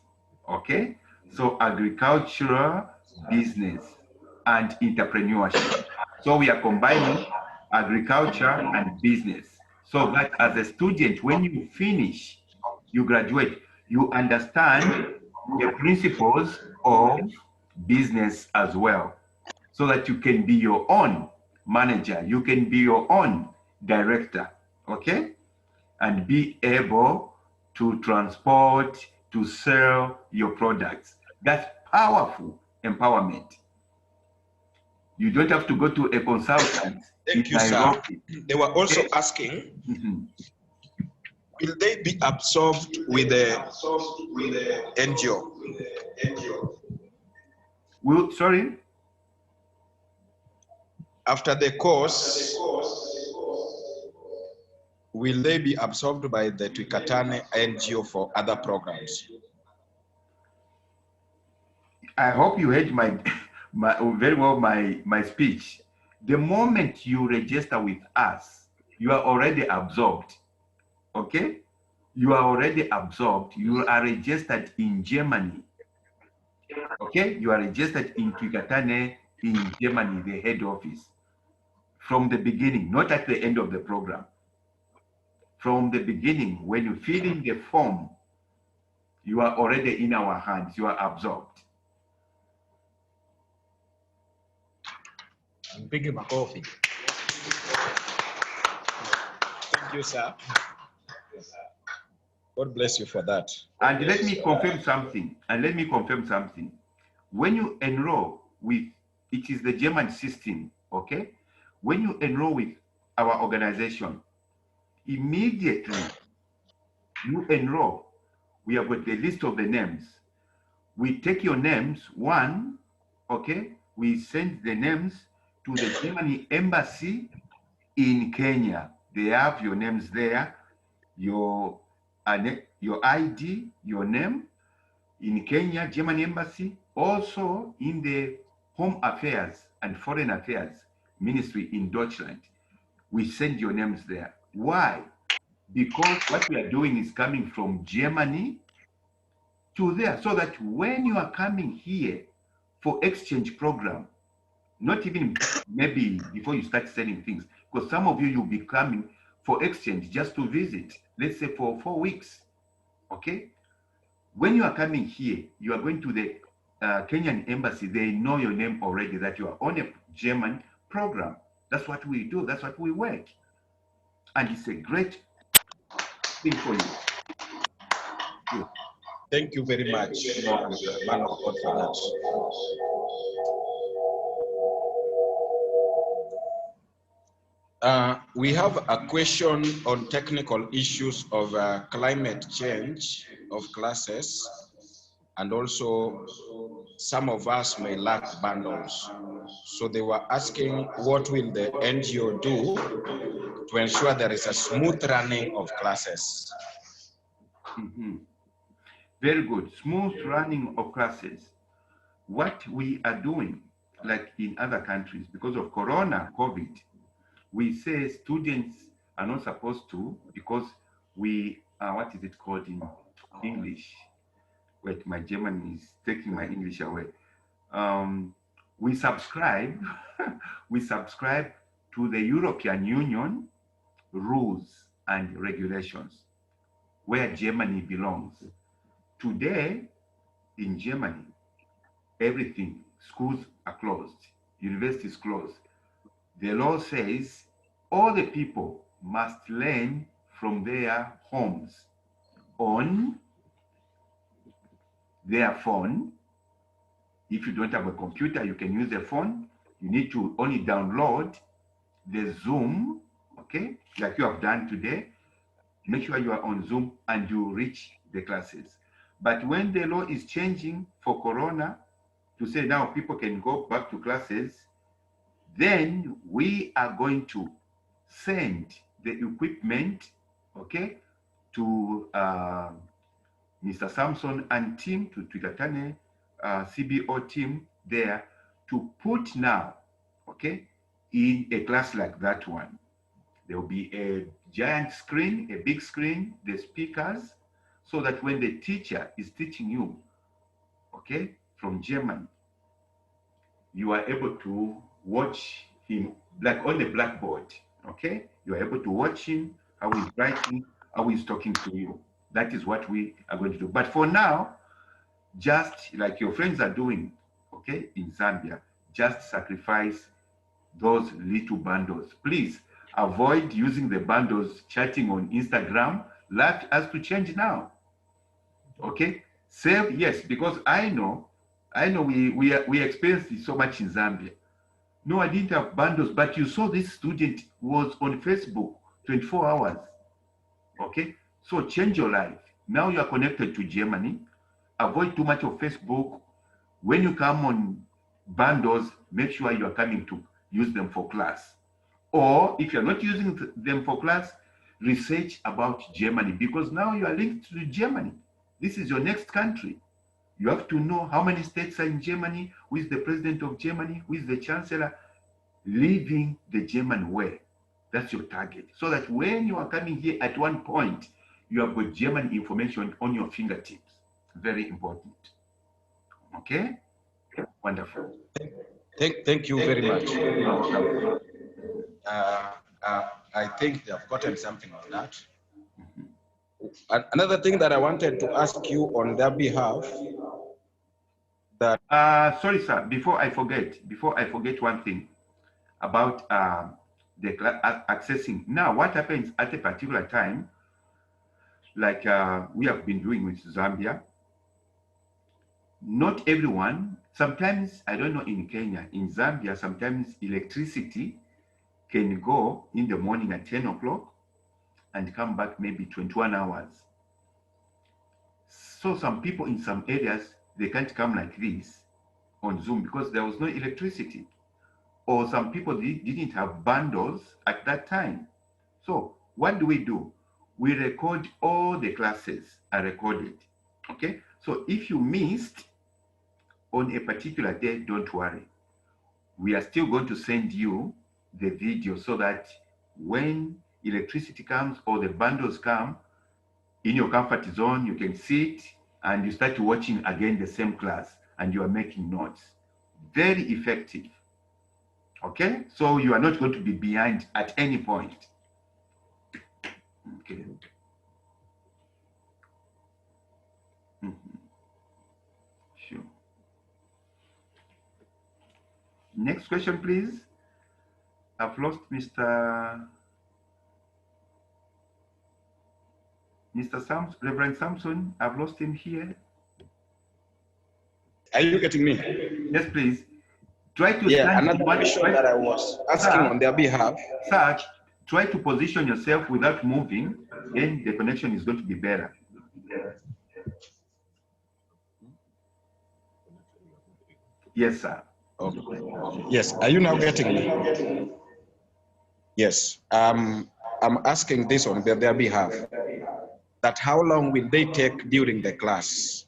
okay? So agricultural, business, and entrepreneurship. So we are combining agriculture and business. So that as a student, when you finish, you graduate, you understand the principles of business as well. So that you can be your own manager, you can be your own director, okay? And be able to transport, to sell your products. That's powerful empowerment. You don't have to go to a consultant. Thank you, sir. They were also asking, will they be absorbed with the NGO? Well, sorry? After the course, will they be absorbed by the Twikatane NGO for other programs? I hope you heard very well my speech. The moment you register with us, you are already absorbed, okay? You are already absorbed. You are registered in Germany, okay? You are registered in Twikatane in Germany, the head office. From the beginning, not at the end of the program. From the beginning, when you fill in the form, you are already in our hands. You are absorbed. Mpige makofi. Thank you, sir. God bless you for that. And let me confirm something. When you enroll with, it is the German system, okay? When you enroll with our organization, immediately you enroll, we have got the list of the names. We take your names, one, okay? We send the names to the Germany embassy in Kenya. They have your names there, your ID, your name in Kenya, German embassy, also in the Home Affairs and Foreign Affairs Ministry in Deutschland. we send your names there. Why? Because what we are doing is coming from Germany to there, so that when you are coming here for exchange program, not even maybe before you start selling things, because some of you, you'll be coming for exchange just to visit, let's say for 4 weeks, okay? When you are coming here, you are going to the Kenyan embassy, they know your name already, that you are on a German program. That's what we do, that's what we work. And it's a great thing for you. Good. Thank you very much, man of God, for that. We have a question on technical issues of climate change of classes, and also some of us may lack bundles. So they were asking, what will the NGO do to ensure there is a smooth running of classes? Mm-hmm. Very good. Smooth running of classes. What we are doing, like in other countries, because of Corona, COVID, we say students are not supposed to, because we, what is it called in English? Wait, my German is taking my English away. We subscribe, we subscribe to the European Union rules and regulations, where Germany belongs. Today, in Germany, everything, schools are closed, universities closed. The law says all the people must learn from their homes on their phone. If you don't have a computer, you can use a phone. You need to only download the Zoom, okay, like you have done today. Make sure you are on Zoom and you reach the classes. But when the law is changing for Corona, to say now people can go back to classes, then we are going to send the equipment, okay, to Mr. Samson and team, to Twikatane CBO team there, to put now, okay, in a class like that one. There will be a giant screen, a big screen, the speakers, so that when the teacher is teaching you, okay, from German, you are able to watch him like on the blackboard, okay? You are able to watch him, how he's writing, how he's talking to you. That is what we are going to do. But for now, just like your friends are doing, okay, in Zambia, just sacrifice those little bundles. Please avoid using the bundles, chatting on Instagram. Life has to change now, okay? Save, yes, because I know we experienced it so much in Zambia. No, I didn't have bundles, but you saw this student was on Facebook 24 hours, okay? So change your life. Now you are connected to Germany. Avoid too much of Facebook. When you come on bundles, make sure you are coming to use them for class. Or if you're not using them for class, research about Germany, because now you are linked to Germany. This is your next country. You have to know how many states are in Germany, who is the president of Germany, who is the chancellor, living the German way. That's your target. So that when you are coming here at one point, you have got German information on your fingertips. Very important. Okay? Wonderful. Thank you very much. I think they've gotten something on that. Another thing that I wanted to ask you on their behalf, that sorry, sir, before I forget one thing about the accessing. Now, what happens at a particular time, like we have been doing with Zambia, not everyone, sometimes, I don't know in Kenya, in Zambia, sometimes electricity can go in the morning at 10 o'clock and come back maybe 21 hours. So some people in some areas, they can't come like this on Zoom because there was no electricity. Or some people didn't have bundles at that time. So what do? We record all the classes are recorded, okay? So if you missed on a particular day, don't worry. We are still going to send you the video so that When electricity comes or the bundles come, in your comfort zone, you can sit and you start watching again the same class and you are making notes. Very effective. Okay, so you are not going to be behind at any point. Okay. Sure. Next question, please. I've lost Mr. Samson, Reverend Samson. I've lost him here. Are you getting me? Yes, please. Try to Yeah, stand another question that I was asking on their behalf. Sir, try to position yourself without moving, then the connection is going to be better. Yes, sir. Okay. Yes, are you now getting me? Yes, I'm asking this on their behalf, that how long will they take during the class?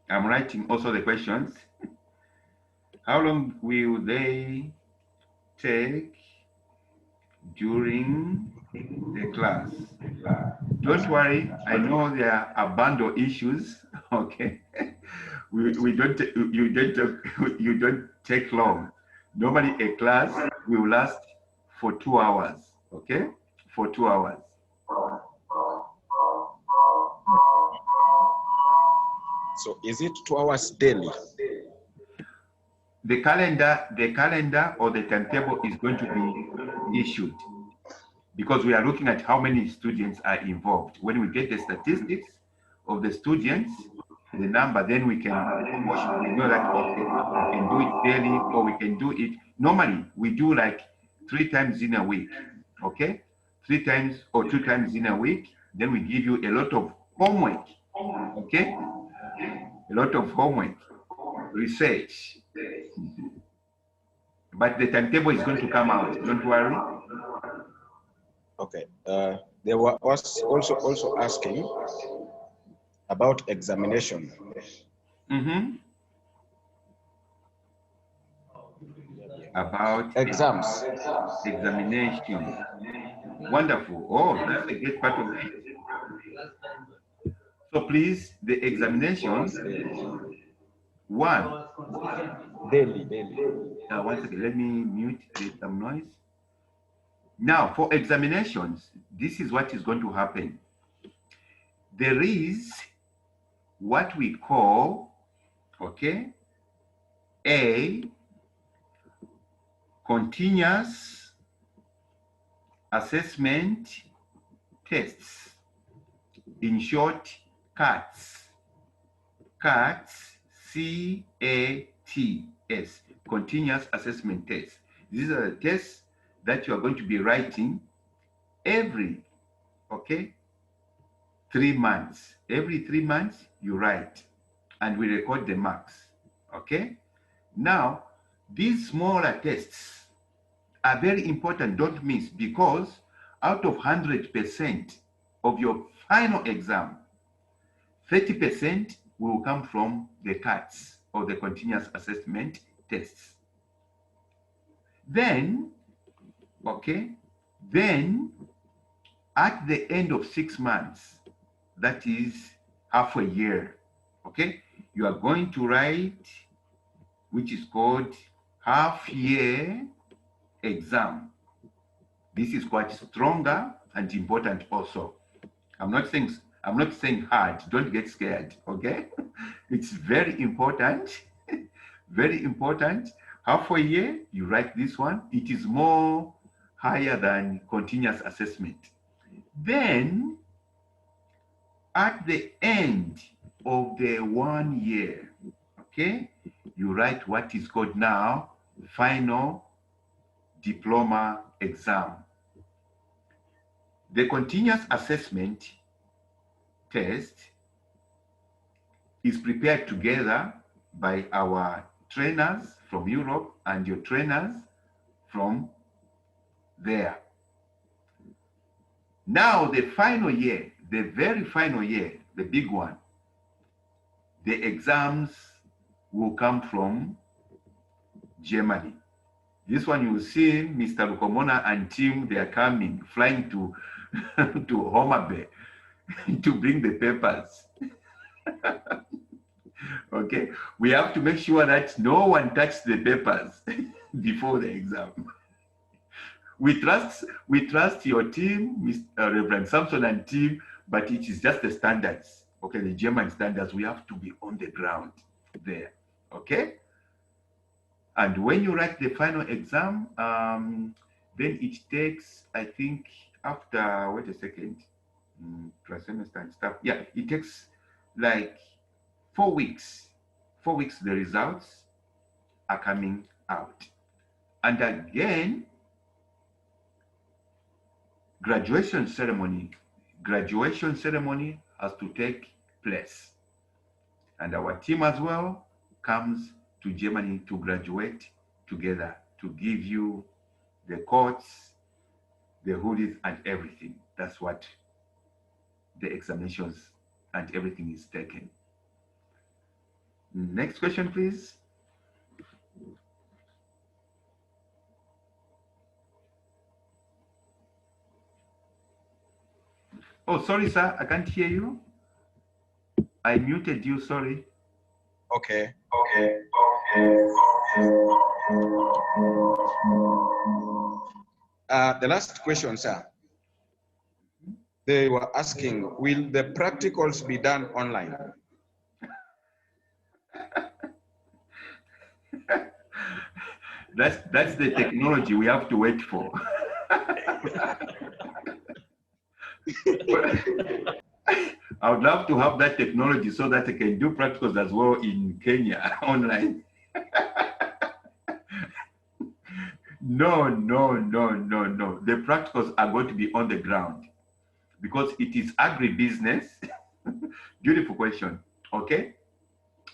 I'm writing also the questions. How long will they take during the class? Don't worry, I know there are bundle issues. Okay, you don't take long. Normally a class will last for 2 hours. Okay, for 2 hours. So is it 2 hours daily? The calendar or the timetable is going to be issued, because we are looking at how many students are involved. When we get the statistics of the students, the number, then we know that, okay, we can do it daily, or we can do it, normally we do like 3 times in a week, okay? 3 times or 2 times in a week, then we give you a lot of homework, okay? A lot of homework, research. But the timetable is going to come out, don't worry. Okay, they were also asking about examination. About exams. Examination. Wonderful. Oh, that's a great part of it. So please, the examinations, one. Daily. One second, let me mute some noise. Now, for examinations, this is what is going to happen. There is what we call, okay, a continuous assessment tests. In short, CATS. CATS, C-A-T-S, continuous assessment tests. These are the tests that you are going to be writing every, okay, 3 months. Every 3 months you write, and we record the marks, okay? Now, these smaller tests are very important, don't miss, because out of 100% of your final exam, 30% will come from the CATS, or the continuous assessment tests. Then, okay, then at the end of 6 months, that is half a year, okay, you are going to write, which is called half-year exam. This is quite stronger and important also. I'm not saying hard, don't get scared, okay? It's very important, very important. Half a year, you write this one. It is more higher than continuous assessment. Then, at the end of the 1 year, okay, you write what is called now final diploma exam. The continuous assessment test is prepared together by our trainers from Europe and your trainers from there. Now the final year, the very final year, the big one, the exams will come from Germany. This one you see Mr. Lukomona and team, they are coming, flying to to Homabay to bring the papers. Okay, we have to make sure that no one touches the papers before the exam. We trust your team, Mr. Reverend Samson and team, but it is just the standards. Okay, the German standards. We have to be on the ground there. Okay. And when you write the final exam, then it takes, I think, after, wait a second, semester and stuff. Yeah, it takes like 4 weeks. 4 weeks, the results are coming out. And again, graduation ceremony has to take place. And our team as well comes to Germany to graduate together, to give you the coats, the hoodies, and everything. That's what the examinations and everything is taken. Next question, please. Oh, sorry, sir, I can't hear you. I muted you, sorry. Okay. The last question, sir. They were asking, will the practicals be done online? That's the technology we have to wait for. I would love to have that technology so that I can do practicals as well in Kenya online. No. The practicals are going to be on the ground because it is agribusiness. Beautiful question. Okay.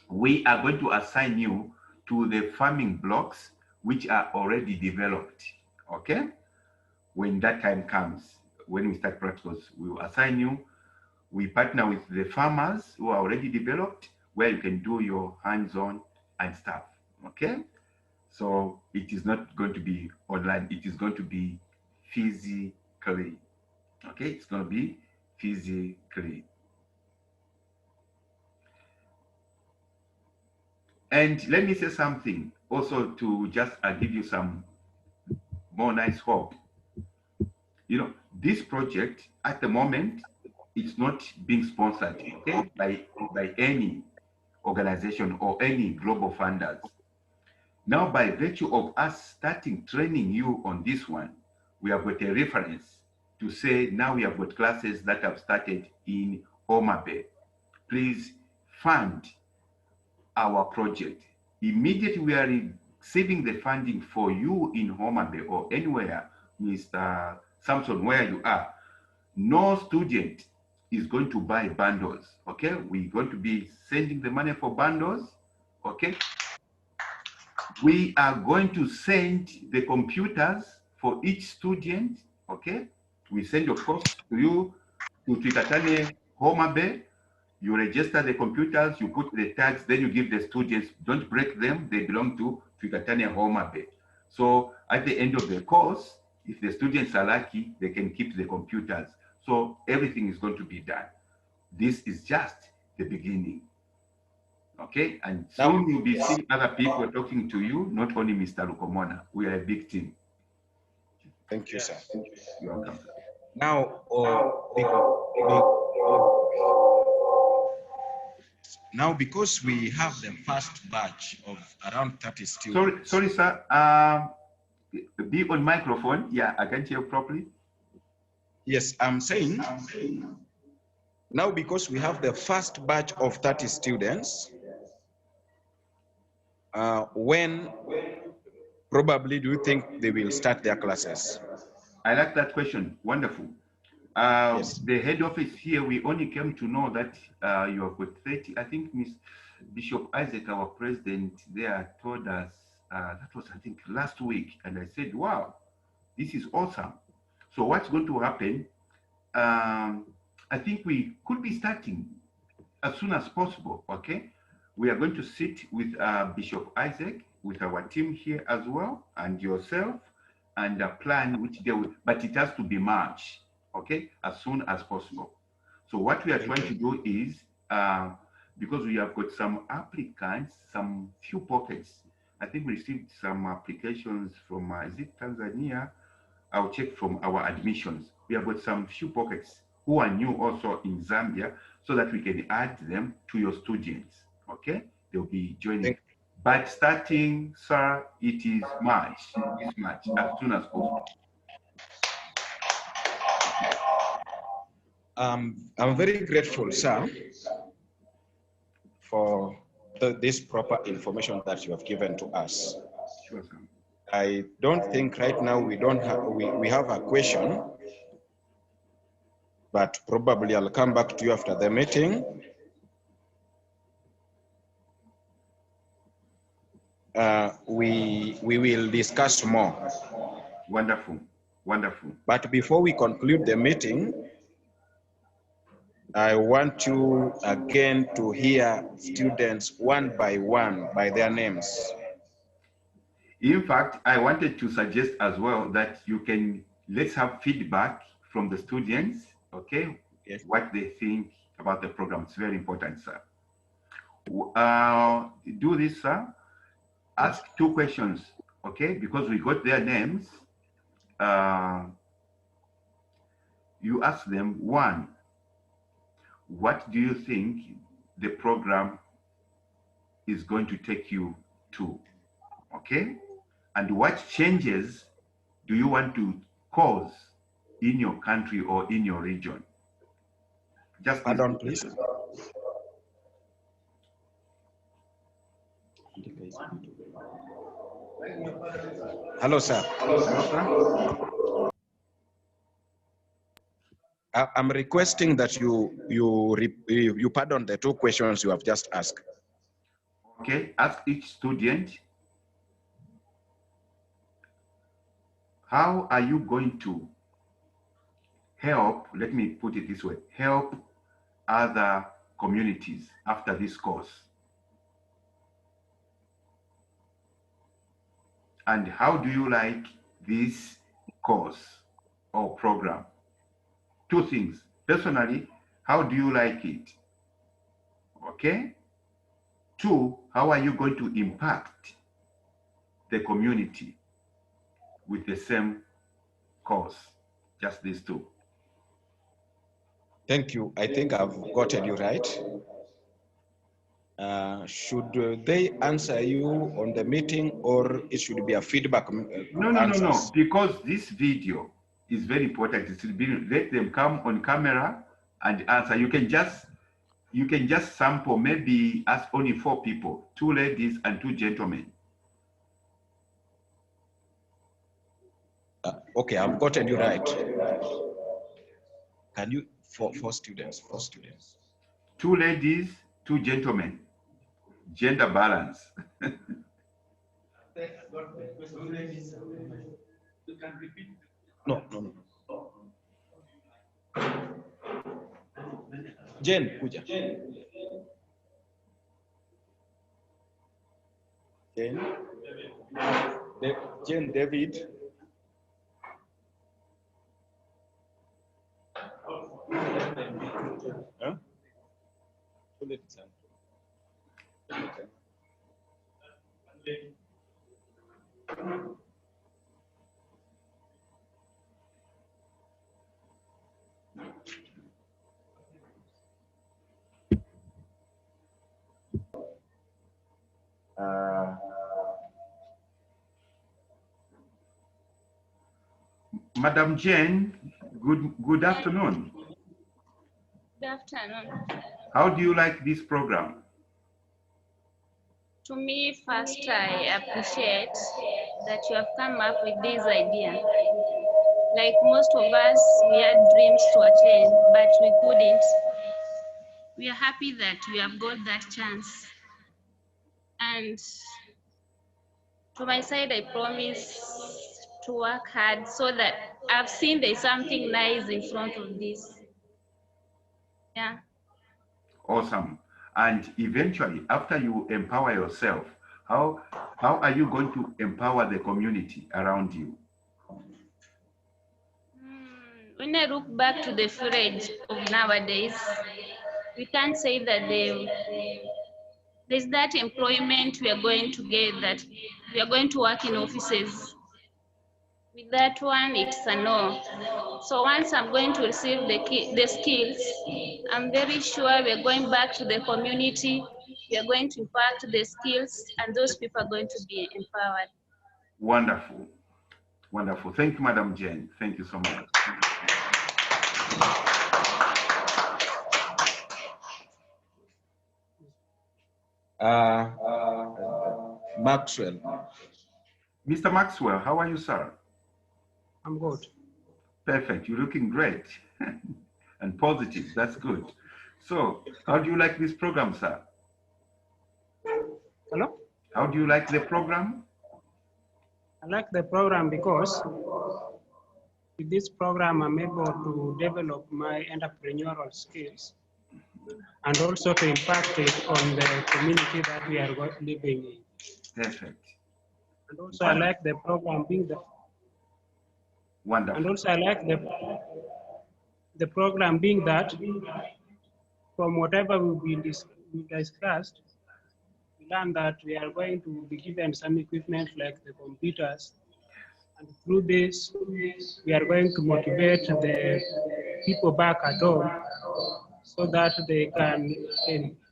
We are going to assign you to the farming blocks which are already developed. Okay. When that time comes, when we start practicals, we will assign you. We partner with the farmers who are already developed where you can do your hands-on and stuff. Okay. So it is not going to be online. It is going to be physically. Okay, it's going to be physically. And let me say something also to just give you some more nice hope. You know, this project at the moment, it's not being sponsored, okay, by any organization or any global funders. Now, by virtue of us starting training you on this one, we have got a reference to say now we have got classes that have started in Homabay. Please fund our project. Immediately we are receiving the funding for you in Homabay or anywhere, Mr. Samson, where you are. No student is going to buy bundles, okay? We're going to be sending the money for bundles, okay? We are going to send the computers for each student, okay? We send your course to you to Twikatane Homabay. You register the computers, you put the tags, then you give the students, don't break them, they belong to Twikatane Homabay. So at the end of the course, if the students are lucky, they can keep the computers. So everything is going to be done. This is just the beginning. Okay, and soon you'll be seeing other people talking to you, not only Mr. Lukomona. We are a big team. Thank you, sir. You're welcome. Now, because we have the first batch of around 30 students. Sorry, sir. Be on microphone. Yeah, I can't hear you properly. Yes, I'm saying now because we have the first batch of 30 students, when probably do you think they will start their classes? I like that question. Wonderful. Yes. The head office here, we only came to know that you have got 30. I think Miss Bishop Isaac, our president there, told us that was, I think, last week. And I said, wow, this is awesome. So what's going to happen? I think we could be starting as soon as possible, okay? We are going to sit with Bishop Isaac with our team here as well and yourself and a plan which they will, but it has to be March, okay, as soon as possible. So what we are trying to do is, because we have got some applicants, some few pockets. I think we received some applications from, is it Tanzania? I'll check from our admissions. We have got some few pockets who are new also in Zambia, so that we can add them to your students, okay? They'll be joining. But starting, sir, it is March, this March, as soon as possible. I'm very grateful, sir, for this proper information that you have given to us. Sure, sir. I don't think right now we have a question, but probably I'll come back to you after the meeting. We will discuss more. Wonderful, wonderful. But before we conclude the meeting, I want you again to hear students one by one by their names. In fact, I wanted to suggest as well that you can, let's have feedback from the students, okay? Yes. What they think about the program. It's very important, sir. Do this, sir. Ask 2 questions, okay? Because we got their names. You ask them, 1, what do you think the program is going to take you to, okay? And what changes do you want to cause in your country or in your region? Just Pardon, please. Hello, sir. I'm requesting that you pardon the 2 questions you have just asked. Okay, ask each student, how are you going to help, let me put it this way, help other communities after this course? And how do you like this course or program? 2 things. Personally, how do you like it? Okay? 2, how are you going to impact the community with the same course? Just these 2. Thank you. I think I've gotten you right. Should they answer you on the meeting, or it should be a feedback? No. Because this video is very important. It should be, let them come on camera and answer. You can just sample, maybe ask only 4 people, 2 ladies and 2 gentlemen. Okay, I've gotten you right. Can you, for students? 2 ladies, 2 gentlemen. Gender balance. No. Jane, kuja. Jane, David. Huh? Madam Jane, good afternoon. Good afternoon. How do you like this program? To me, first, I appreciate that you have come up with this idea. Like most of us, we had dreams to attend, but we couldn't. We are happy that we have got that chance. And to my side, I promise to work hard so that I've seen there's something nice in front of this. Yeah. Awesome. And eventually, after you empower yourself, How are you going to empower the community around you? When I look back to the footage of nowadays, we can't say that there's that employment we are going to get, that we are going to work in offices. With that one, it's a no. So once I'm going to receive the skills, I'm very sure we're going back to the community, we are going to impact the skills, and those people are going to be empowered. Wonderful. Wonderful. Thank you, Madam Jane. Thank you so much. Maxwell. Mr. Maxwell, how are you, sir? I'm good. Perfect. You're looking great and positive. That's good. So, how do you like this program, sir? Hello? How do you like the program? I like the program because with this program, I'm able to develop my entrepreneurial skills and also to impact it on the community that we are living in. Perfect. And also, I like the program being the Wonderful. And also, I like the program being that from whatever we discussed, we learned that we are going to be given some equipment like the computers. And through this, we are going to motivate the people back at home so that they can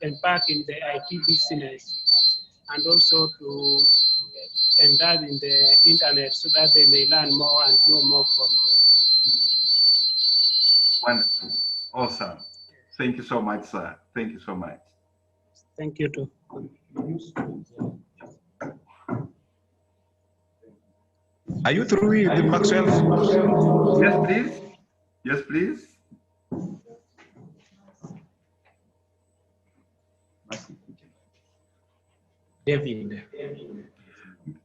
embark in the IT business and also to indulge in the internet so that they may learn more and know more from them. Wonderful. Awesome. Thank you so much, sir. Thank you so much. Thank you too. Are you through with Maxwell? Yes, please. Yes, please. David.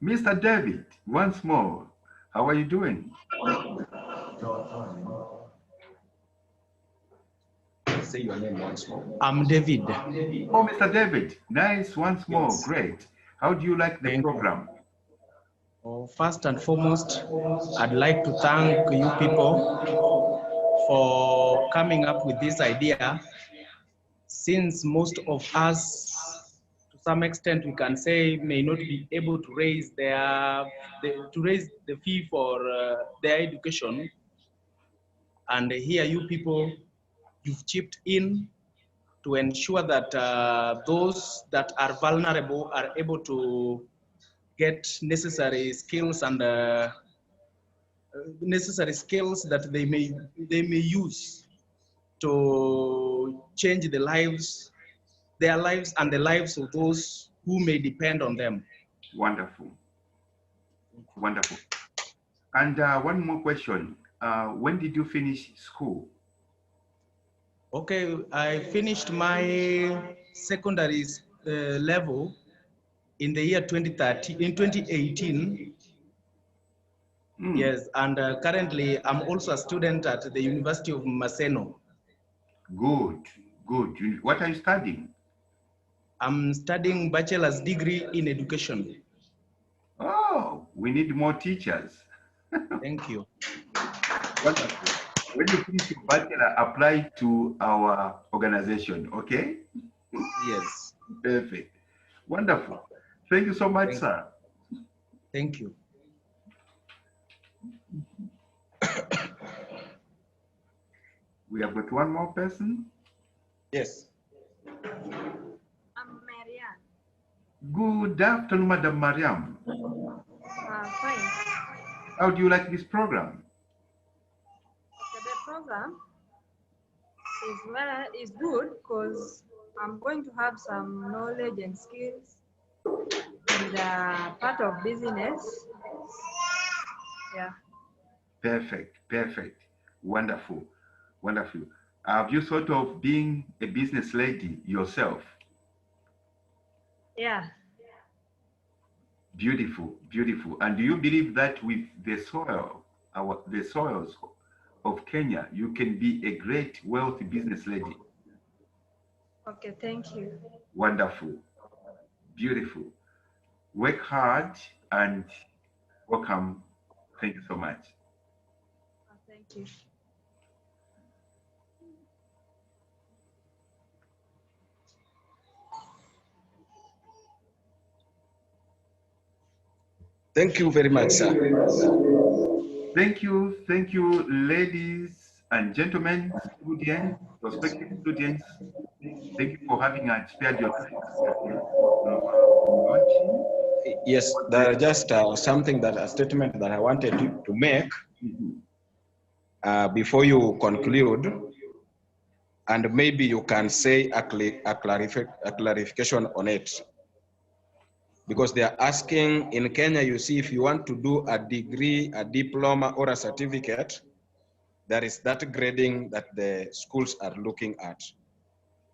Mr. David, once more, how are you doing? Say your name once more. I'm David. Oh, Mr. David, nice once more. Yes. Great. How do you like the Thank program? you. First and foremost, I'd like to thank you people for coming up with this idea. Since most of us, to some extent, we can say, may not be able to raise the fee for their education, and here you people, you've chipped in to ensure that those that are vulnerable are able to get necessary skills and necessary skills that they may use to change their lives and the lives of those who may depend on them. Wonderful. Wonderful. And one more question. When did you finish school? Okay, I finished my secondary level in the year 2018. Yes, and currently I'm also a student at the University of Maseno. Good, good. What are you studying? I'm studying bachelor's degree in education. Oh, we need more teachers. Thank you. Wonderful. When you finish your bachelor, apply to our organization, okay? Yes. Perfect. Wonderful. Thank you so much, sir. Thank you. We have got one more person. Yes. I'm Marianne. Good afternoon, Madam Mariam. Fine. How do you like this program? Okay, the program is good because I'm going to have some knowledge and skills in the part of business. Yeah. Perfect, perfect. Wonderful, wonderful. Have you thought of being a business lady yourself? Yeah. Beautiful, beautiful. And do you believe that with the soil, the soils of Kenya, you can be a great, wealthy business lady? Okay, thank you. Wonderful, beautiful. Work hard and welcome. Thank you so much. Thank you. Thank you very much, sir. Thank you, ladies and gentlemen, students, prospective students. Thank you for having spared your time. Yes, there are just something that a statement that I wanted to make before you conclude, and maybe you can say a clarification on it. Because they are asking in Kenya, you see, if you want to do a degree, a diploma, or a certificate, there is that grading that the schools are looking at.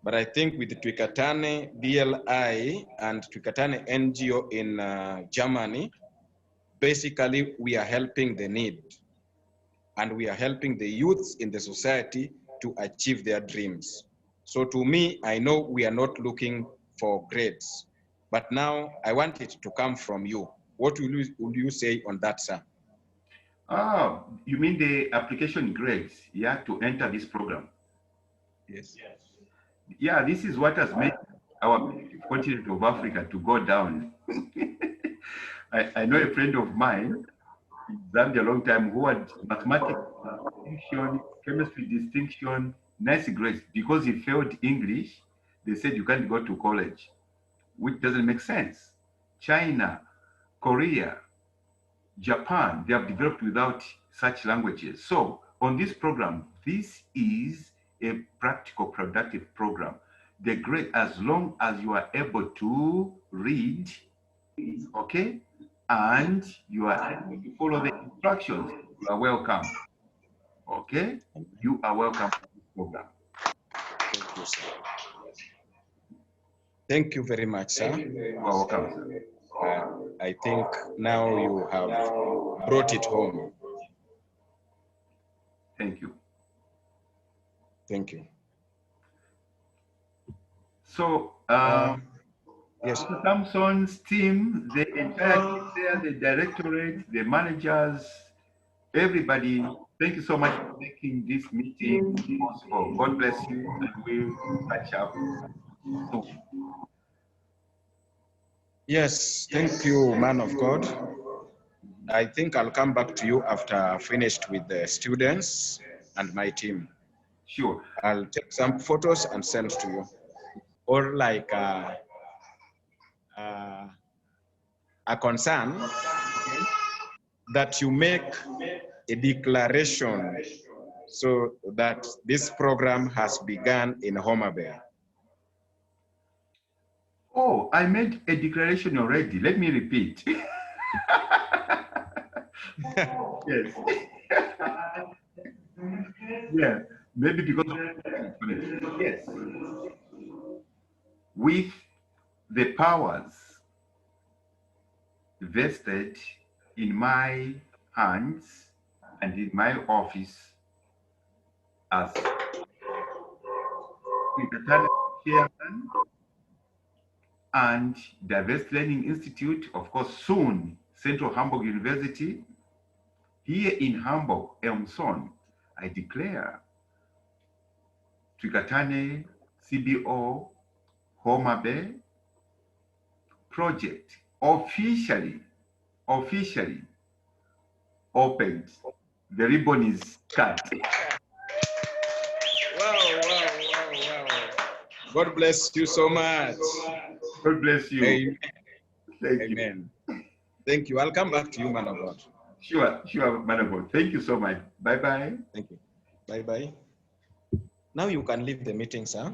But I think with Twikatane DLI and Twikatane NGO in Germany, basically we are helping the need, and we are helping the youths in the society to achieve their dreams. So to me, I know we are not looking for grades, but now I want it to come from you. What will you say on that, sir? Oh, you mean the application grades, yeah, to enter this program? Yes. Yeah, this is what has made our continent of Africa to go down. I know a friend of mine, in Zambia a long time, who had mathematics distinction, chemistry distinction, nice grades. Because he failed English, they said you can't go to college, which doesn't make sense. China, Korea, Japan, they have developed without such languages. So on this program, this is a practical, productive program. The grade, as long as you are able to read, okay, and you are able to follow the instructions, you are welcome. Okay, you are welcome to this program. Thank you, sir. Thank you very much, sir. You are welcome, sir. I think now you have brought it home. Thank you. Thank you. So, yes, Samson's team, the entire team there, the directorate, the managers, everybody, thank you so much for making this meeting possible. God bless you, and we'll catch up soon. Yes, thank you, man of God. I think I'll come back to you after I finished with the students and my team. Sure. I'll take some photos and send to you. Or like a concern that you make a declaration so that this program has begun in Homabay. Oh, I made a declaration already. Let me repeat. Yes. Yeah, maybe because of yes. With the powers vested in my hands and in my office as Twikatane chairman and Diverse Learning Institute, of course, soon Central Hamburg University, here in Hamburg, Elmson, I declare Twikatane CBO Homabay project officially opened. The ribbon is cut. Wow. God bless you so much. God bless you. Amen. Thank Amen. you. Thank you. I'll come back to you, man of God. Sure, man of God. Thank you so much. Bye-bye. Thank you. Bye-bye. Now you can leave the meeting, sir.